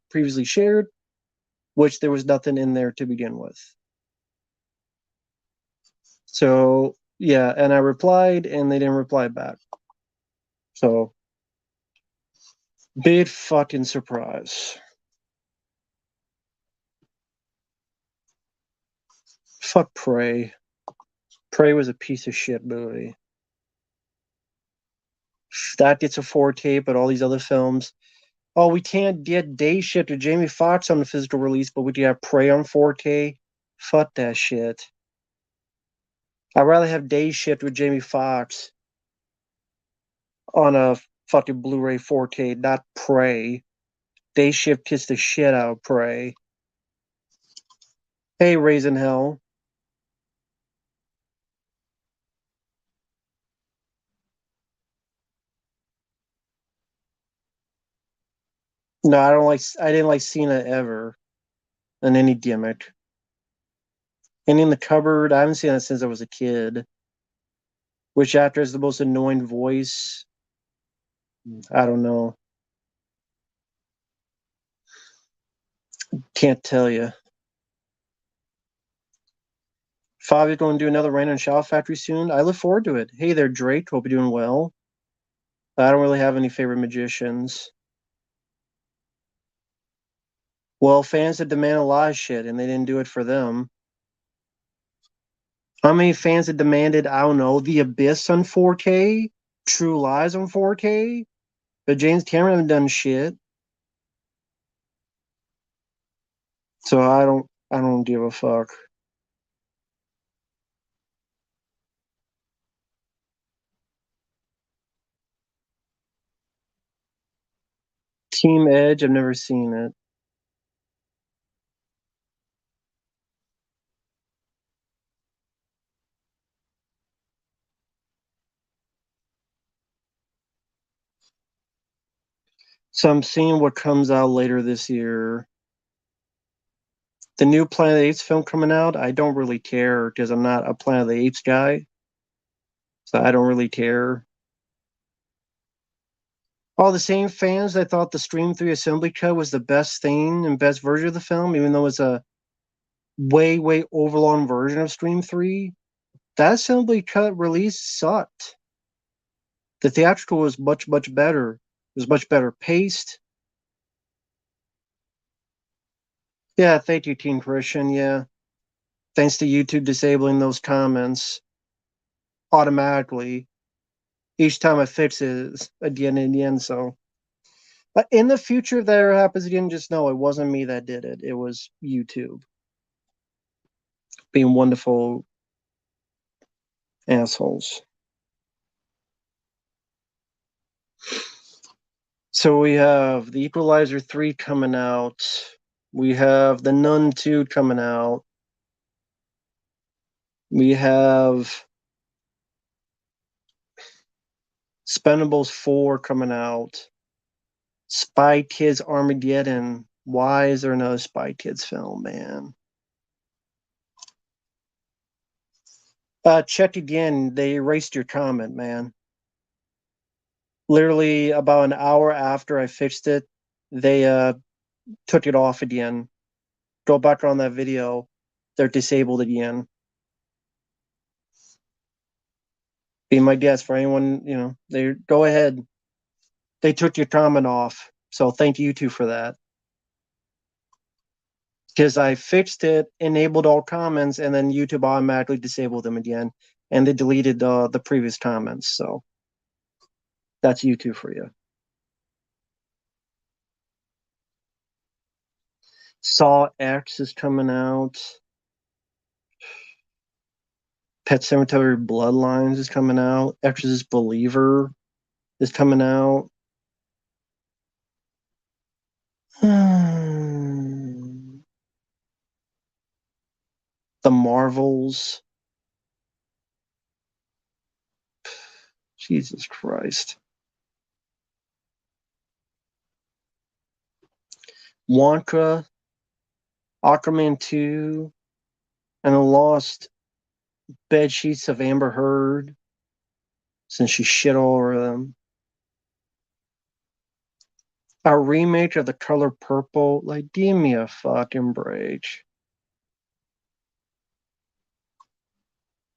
previously shared, which there was nothing in there to begin with. So, yeah, and I replied and they didn't reply back. So, big fucking surprise. Fuck Prey. Prey was a piece of shit movie. That gets a 4K, but all these other films. Oh, we can't get Day Shift or Jamie Foxx on the physical release, but we can have Prey on 4K. Fuck that shit. I'd rather have Day Shift with Jamie Foxx on a fucking Blu-ray 4K, not Prey. Day Shift kissed the shit out of Prey. Hey, Raisin Hell. No, I don't like. I didn't like Cena ever in any gimmick. And in the cupboard, I haven't seen that since I was a kid. Which actor has the most annoying voice? I don't know. Can't tell you. Fabio's going to do another Rain on Shout Factory soon. I look forward to it. Hey there, Drake. Hope you're doing well. I don't really have any favorite magicians. Well, fans that demand a lot of shit, and they didn't do it for them. How many fans that demanded, I don't know, The Abyss on 4K, True Lies on 4K? But James Cameron haven't done shit. So I don't give a fuck. Team Edge, I've never seen it. So I'm seeing what comes out later this year. The new Planet of the Apes film coming out, I don't really care because I'm not a Planet of the Apes guy. So I don't really care. All the same fans that thought the Stream 3 assembly cut was the best thing and best version of the film, even though it's a way, way overlong version of Stream 3, that assembly cut release sucked. The theatrical was much, much better. It was much better paced. Yeah, thank you, Team Christian. Yeah. Thanks to YouTube disabling those comments automatically. Each time I fix it again and again. So but in the future, if that ever happens again, just know it wasn't me that did it. It was YouTube being wonderful assholes. So we have The Equalizer 3 coming out. We have The Nun 2 coming out. We have Spendables 4 coming out. Spy Kids Armageddon. Why is there another Spy Kids film, man? Check again. They erased your comment, man. Literally about an hour after I fixed it, they took it off again. Go back on that video. They're disabled again. Be my guest for anyone, they go ahead. They took your comment off. So thank you two for that. Because I fixed it, enabled all comments, and then YouTube automatically disabled them again. And they deleted the previous comments. So that's YouTube for you. Saw X is coming out. Pet Cemetery Bloodlines is coming out. Exorcist Believer is coming out. The Marvels. Jesus Christ. Wonka, Aquaman 2, and the Lost Bed Sheets of Amber Heard, since she shit all over them. A remake of The Color Purple. Like, give me a fucking break.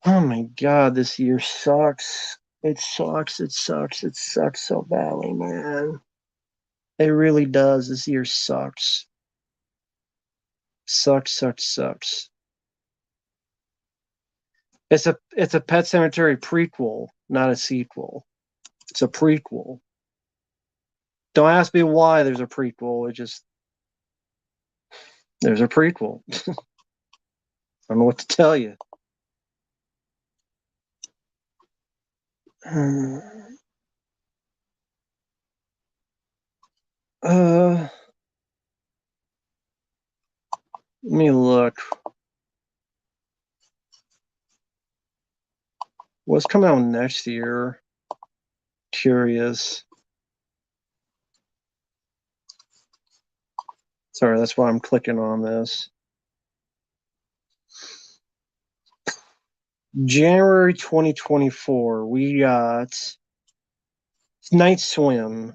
Oh my god, this year sucks. It sucks. It sucks. It sucks so badly, man. It really does. This year sucks. Sucks, sucks, sucks. It's a Pet Cemetery prequel, not a sequel. It's a prequel. Don't ask me why there's a prequel. There's a prequel. I don't know what to tell you. Let me look. What's coming out next year? Curious. Sorry, that's why I'm clicking on this. January 2024, we got Night Swim.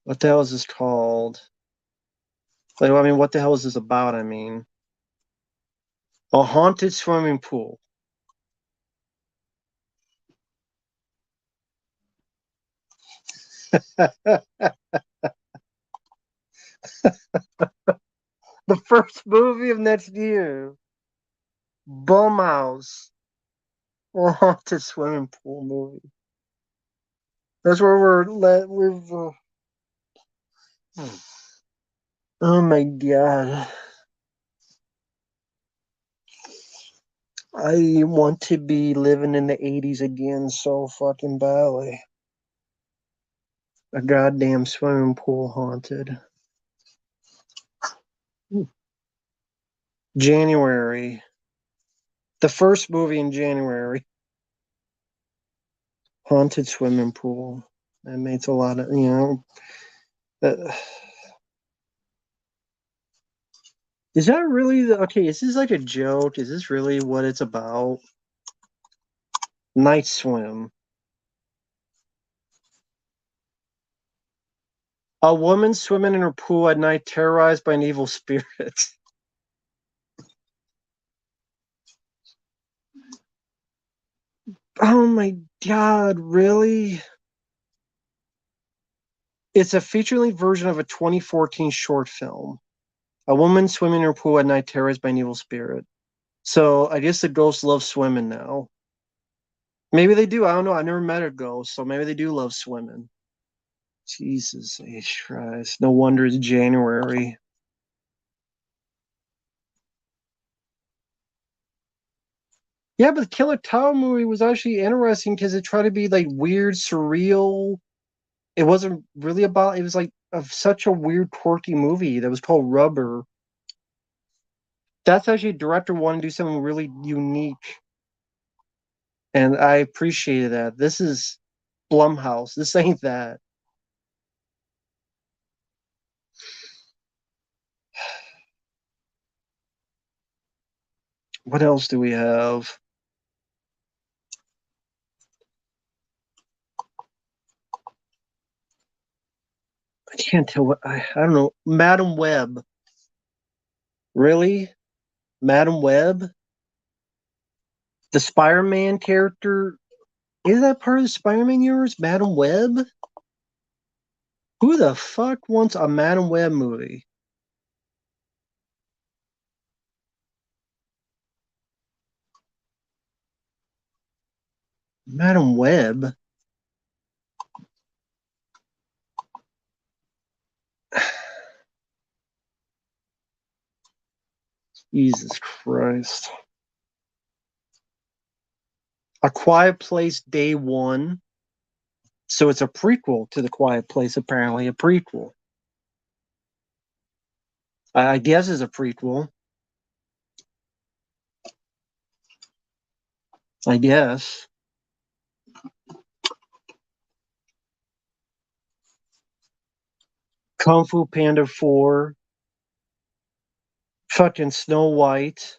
What the hell is this called? Like, I mean, what the hell is this about? I mean, a haunted swimming pool. The first movie of next year. Bumhouse. A haunted swimming pool movie. That's where we've. Oh my god. I want to be living in the 80s again so fucking badly. A goddamn swimming pool haunted. January. The first movie in January. Haunted swimming pool. That makes a lot of, uh, is that really okay? Is this like a joke? Is this really what it's about? Night swim. A woman swimming in her pool at night, terrorized by an evil spirit. Oh my god, really? It's a feature-length version of a 2014 short film. A woman swimming in her pool at night, terrorized by an evil spirit. So I guess the ghosts love swimming now. Maybe they do. I don't know. I've never met a ghost, so maybe they do love swimming. Jesus H. Christ. No wonder it's January. Yeah, but the Killer Tower movie was actually interesting because it tried to be like weird, surreal. It wasn't really about, it was like of such a weird, quirky movie that was called Rubber. That's actually a director wanting to do something really unique. And I appreciated that. This is Blumhouse. This ain't that. What else do we have? I can't tell what I don't know. Madam Web. Really? Madam Web? The Spider-Man character? Is that part of the Spider-Man universe? Madam Web? Who the fuck wants a Madam Web movie? Madam Web? Jesus Christ. A Quiet Place Day One. So it's a prequel to The Quiet Place, apparently. A prequel. I guess it's a prequel. I guess. Kung Fu Panda 4. Fucking Snow White.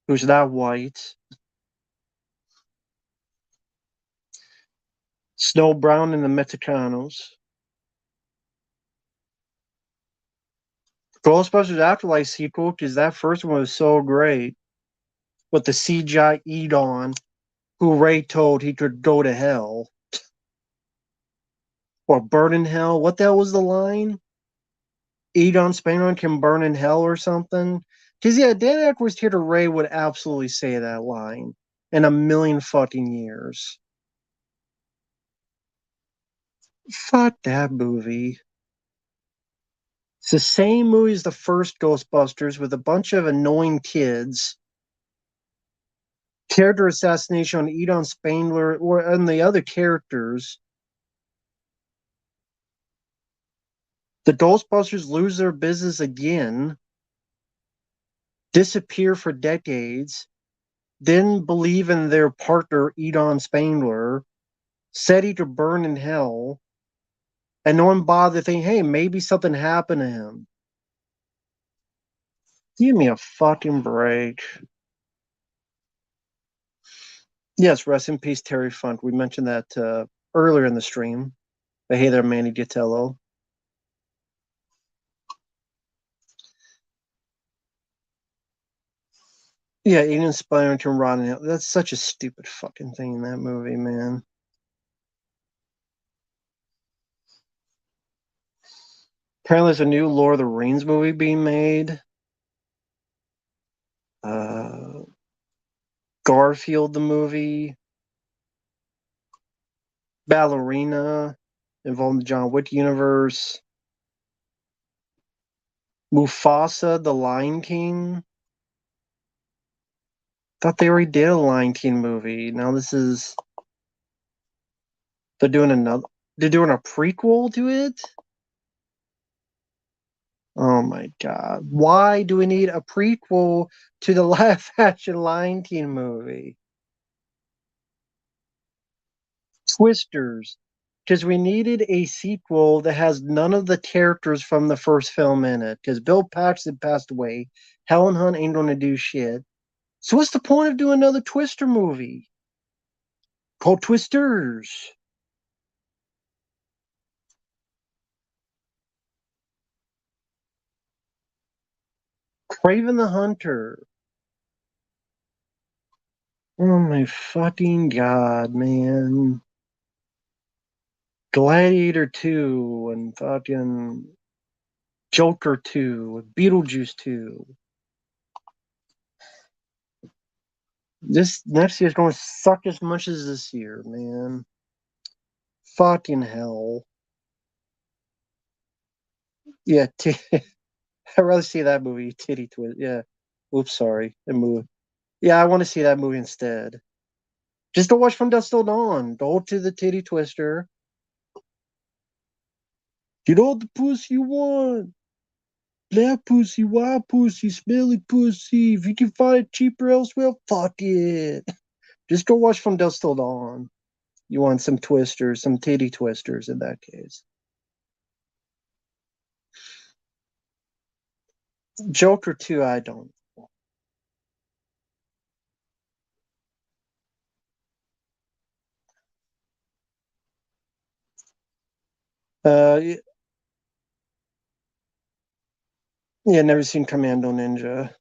Who's not white? Snow Brown and the Mexicanos. Ghostbusters Afterlife sequel, because that first one was so great. With the CGI Edon, who Ray told he could go to hell. Or burn in hell. What the hell was the line? Edon Spangler can burn in hell or something? Because, yeah, Dan Aykroyd's here to Ray would absolutely say that line in a million fucking years. Fuck that movie. It's the same movie as the first Ghostbusters with a bunch of annoying kids. Character assassination on Edon Spangler and the other characters. The Ghostbusters lose their business again, disappear for decades, then believe in their partner, Edon Spangler, said he could burn in hell, and no one bothered to think, hey, maybe something happened to him. Give me a fucking break. Yes, rest in peace, Terry Funk. We mentioned that earlier in the stream. But hey there, Manny Gatello. Yeah, Aiden Spire to Rodden. That's such a stupid fucking thing in that movie, man. Apparently, there's a new Lord of the Rings movie being made. Uh, Garfield the movie, Ballerina, involving the John Wick universe, Mufasa the Lion King. Thought they already did a Lion King movie. Now they're doing another. They're doing a prequel to it. Oh my god! Why do we need a prequel to the live-action Lion King movie? Twisters, because we needed a sequel that has none of the characters from the first film in it. Because Bill Paxton passed away, Helen Hunt ain't gonna do shit. So what's the point of doing another Twister movie called Twisters? Craven the Hunter. Oh my fucking god, man! Gladiator 2 and fucking Joker 2 and Beetlejuice 2. This next year's going to suck as much as this year, man. Fucking hell. Yeah, I'd rather see that movie, Titty Twist. Yeah. Oops, sorry. The movie. Yeah, I want to see that movie instead. Just to watch From Dusk Till Dawn. Go to the Titty Twister. Get all the pussy you want. Black pussy, white pussy, smelly pussy. If you can find it cheaper elsewhere, fuck it. Just go watch From Dusk Till Dawn. You want some twisters, some titty twisters in that case. Joker 2, I don't. Uh, yeah, never seen Commando Ninja.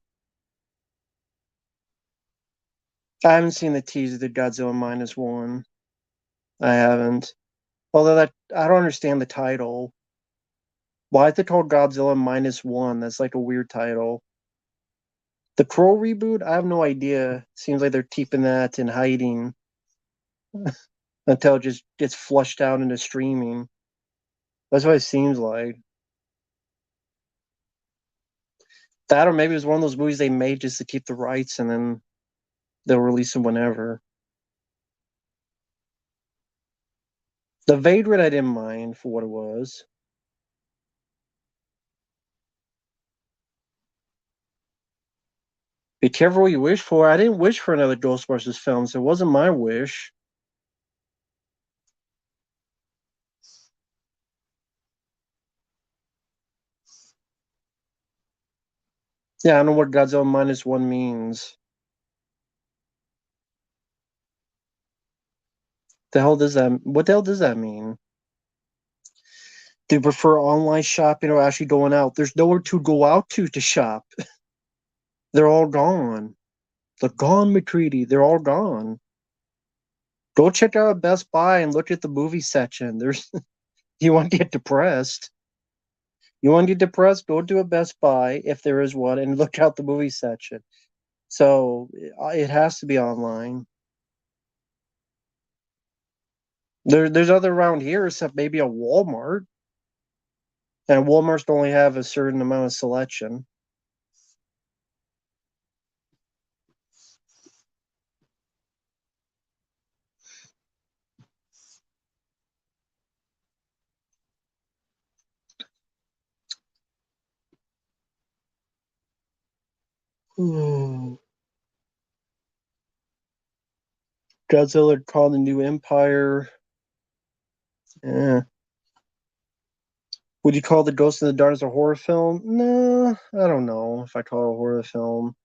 I haven't seen the teaser to Godzilla minus one. I haven't. Although that I don't understand the title. Why is it called Godzilla minus one? That's like a weird title. The Crow reboot? I have no idea. Seems like they're keeping that in hiding until it just gets flushed out into streaming. That's what it seems like. That or maybe it was one of those movies they made just to keep the rights and then they'll release them whenever. The Vagrant I didn't mind for what it was. Be careful what you wish for. I didn't wish for another Ghostbusters film, so it wasn't my wish. Yeah, I don't know what Godzilla minus one means. The hell does that? What the hell does that mean? Do you prefer online shopping or actually going out? There's nowhere to go out to shop. They're all gone. They're gone, McCready. They're all gone. Go check out Best Buy and look at the movie section. There's you want to get depressed. You want to get depressed? Go to a Best Buy if there is one and look out the movie section. So it has to be online. There's other around here except maybe a Walmart, and Walmart's only have a certain amount of selection. Godzilla called the New Empire. Yeah. Would you call The Ghost in the Darkness a horror film? No, I don't know if I call it a horror film.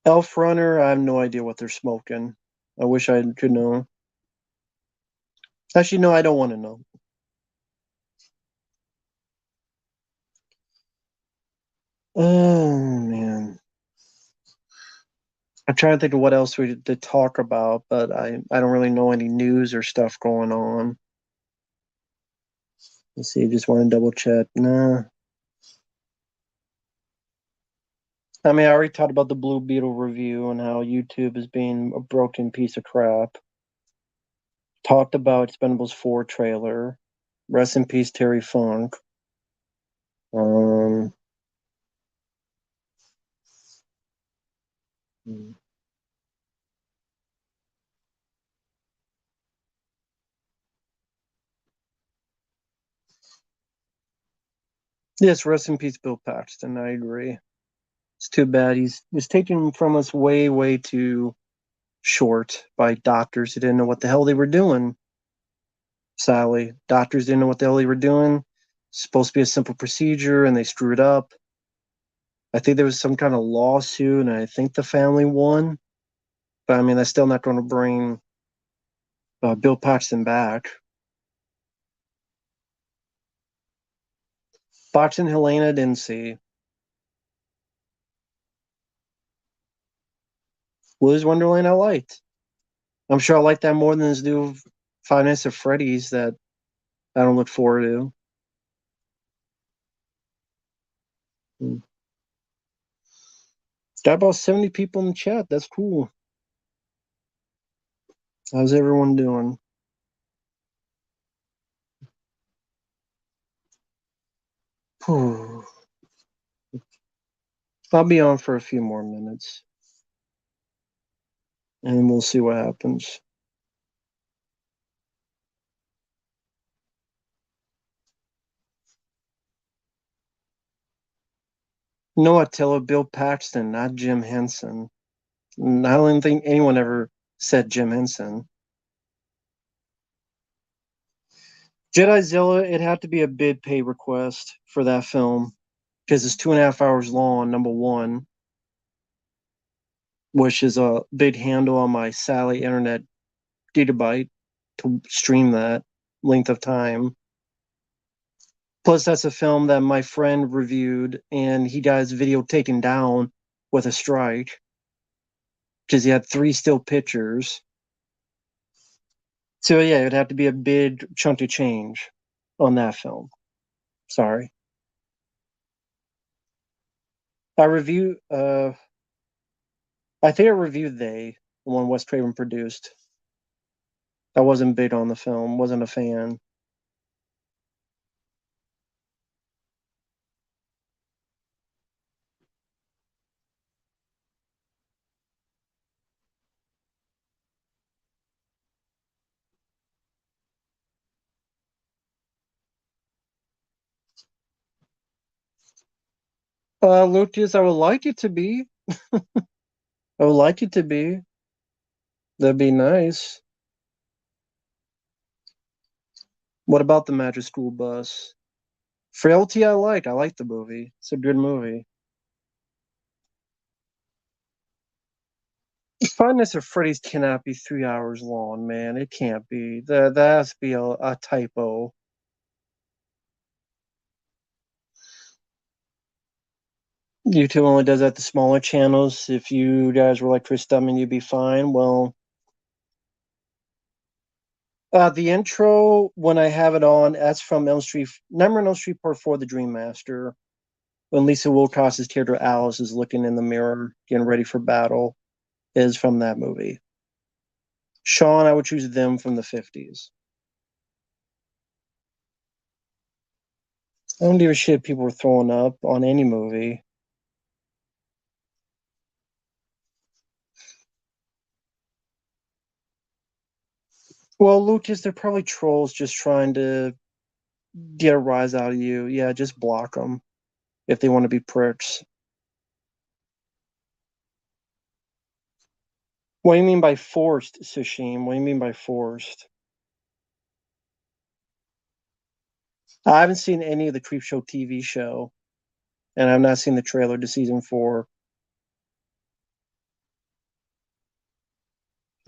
Elf Runner, I have no idea what they're smoking. I wish I could know. Actually, no, I don't want to know. Oh man. I'm trying to think of what else we did talk about, but I don't really know any news or stuff going on. Let's see, just want to double check. Nah. I mean, I already talked about the Blue Beetle review and how YouTube is being a broken piece of crap. Talked about Expendables 4 trailer. Rest in peace, Terry Funk. Um, yes, rest in peace, Bill Paxton. I agree. It's too bad he's taken from us way too short by doctors who didn't know what the hell they were doing. Sadly, doctors didn't know what the hell they were doing. It's supposed to be a simple procedure, and they screwed up. I think there was some kind of lawsuit, and I think the family won. But I mean, that's still not going to bring Bill Paxton back. Boxing Helena didn't see. Willy's Wonderland I liked. I'm sure I like that more than his new Five Nights at Freddy's that I don't look forward to. Got about 70 people in the chat. That's cool. How's everyone doing? I'll be on for a few more minutes and we'll see what happens. You know what, Tilla? Bill Paxton, not Jim Henson. I don't think anyone ever said Jim Henson. Jedi-Zilla, it had to be a bid pay request for that film because it's 2.5 hours long, number one, which is a big handle on my Sally internet gigabyte to stream that length of time. Plus, that's a film that my friend reviewed, and he got his video taken down with a strike because he had 3 still pictures. So yeah, it'd have to be a big chunk of change on that film. Sorry. I review. I think I reviewed the one Wes Craven produced. I wasn't big on the film. Wasn't a fan. Lucas, I would like it to be. I would like it to be. That'd be nice. What about the Magic School Bus? Frailty, I like. I like the movie. It's a good movie. Five Nights at Freddy's cannot be 3 hours long, man. It can't be. That has to be a typo. YouTube only does that to smaller channels. If you guys were like Chris Stubman, you'd be fine. Well, the intro, when I have it on, that's from Elm Street, Nightmare on Elm Street Part 4, The Dream Master. When Lisa Wilcox's character Alice is looking in the mirror, getting ready for battle, is from that movie. Sean, I would choose them from the 50s. I don't give a shit if people were throwing up on any movie. Well, Lucas, they're probably trolls just trying to get a rise out of you. Yeah, just block them if they want to be pricks. What do you mean by forced, Sashim? What do you mean by forced? I haven't seen any of the Creepshow TV show, and I've not seen the trailer to season 4.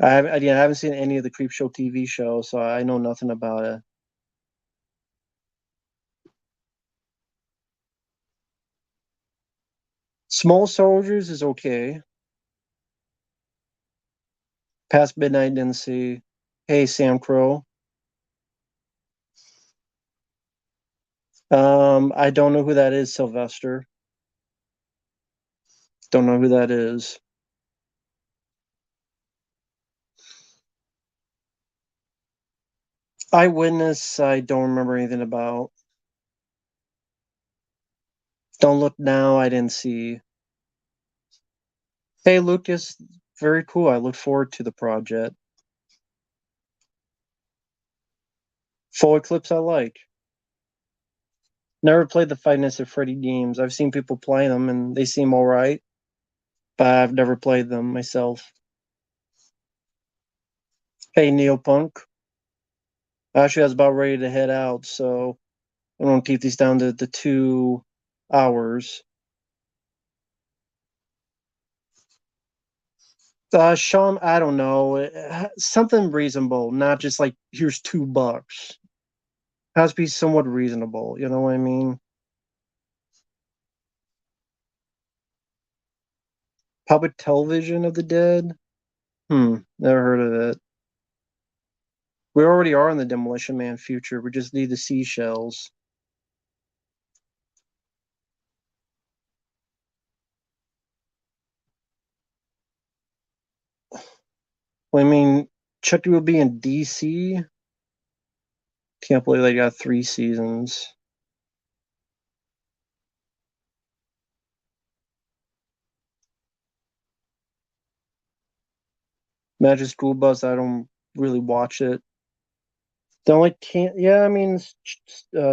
I haven't seen any of the Creepshow TV show, so I know nothing about it. Small Soldiers is okay. Past Midnight didn't see. Hey, Sam Crow. I don't know who that is, Sylvester. Don't know who that is. Eyewitness, I don't remember anything about. Don't Look Now, I didn't see. Hey, Lucas, very cool. I look forward to the project. Full Eclipse, I like. Never played the Five Nights at Freddy games. I've seen people play them and they seem all right, but I've never played them myself. Hey, Neopunk. Actually, I was about ready to head out, so I'm gonna keep these down to the 2 hours. Sean, I don't know, something reasonable, not just like here's $2. Has to be somewhat reasonable. You know what I mean? Public Television of the Dead. Never heard of it. We already are in the Demolition Man future. We just need the seashells. Well, I mean, Chucky will be in DC. Can't believe they got 3 seasons. Magic School Bus, I don't really watch it. The only can yeah, I mean,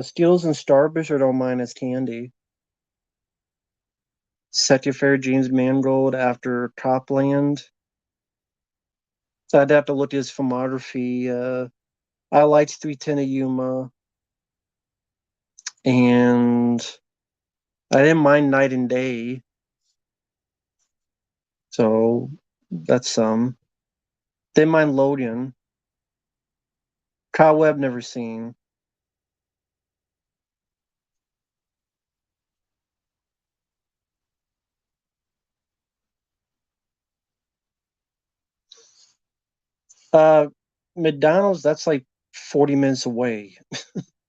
Steels and Starfish, I don't mind as candy. Secretary James Mangold after Copland. So I'd have to look at his filmography. I liked 310 of Yuma, and I didn't mind Night and Day. So that's some. Didn't mind Logan. Cobweb never seen. Uh, McDonald's, that's like 40 minutes away.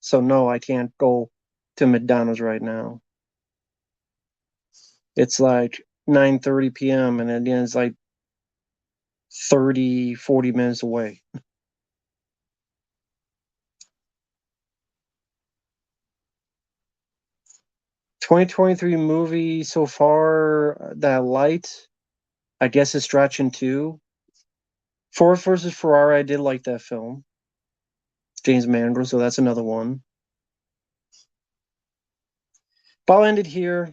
So no, I can't go to McDonald's right now. It's like 9:30 p.m. and then it's like 30, 40 minutes away. 2023 movie so far that I liked, I guess is Stretching 2. Ford versus Ferrari, I did like that film. James Mangold, so that's another one. But I'll end it here.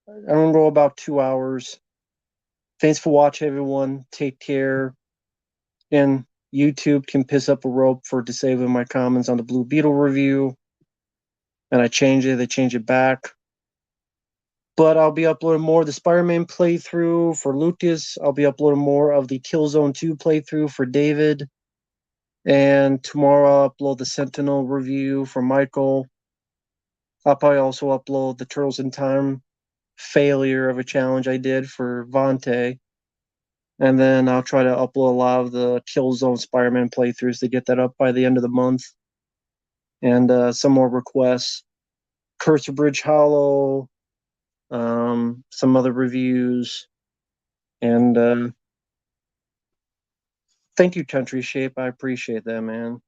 I'm gonna go about 2 hours. Thanks for watching, everyone. Take care. And YouTube can piss up a rope for disabling my comments on the Blue Beetle review. And I change it, they change it back. But I'll be uploading more of the Spider-Man playthrough for Lucas. I'll be uploading more of the Killzone 2 playthrough for David. And tomorrow I'll upload the Sentinel review for Michael. I'll probably also upload the Turtles in Time failure of a challenge I did for Vontae. And then I'll try to upload a lot of the Killzone Spider-Man playthroughs to get that up by the end of the month. And some more requests. Cursor Bridge Hollow, some other reviews. And thank you, Country Shape. I appreciate that, man.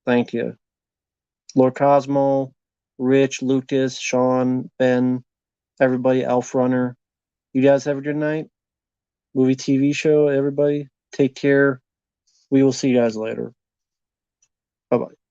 Thank you. Lord Cosmo, Rich, Lucas, Sean, Ben, everybody, Elf Runner. You guys have a good night. Movie TV show, everybody. Take care. We will see you guys later. Bye bye.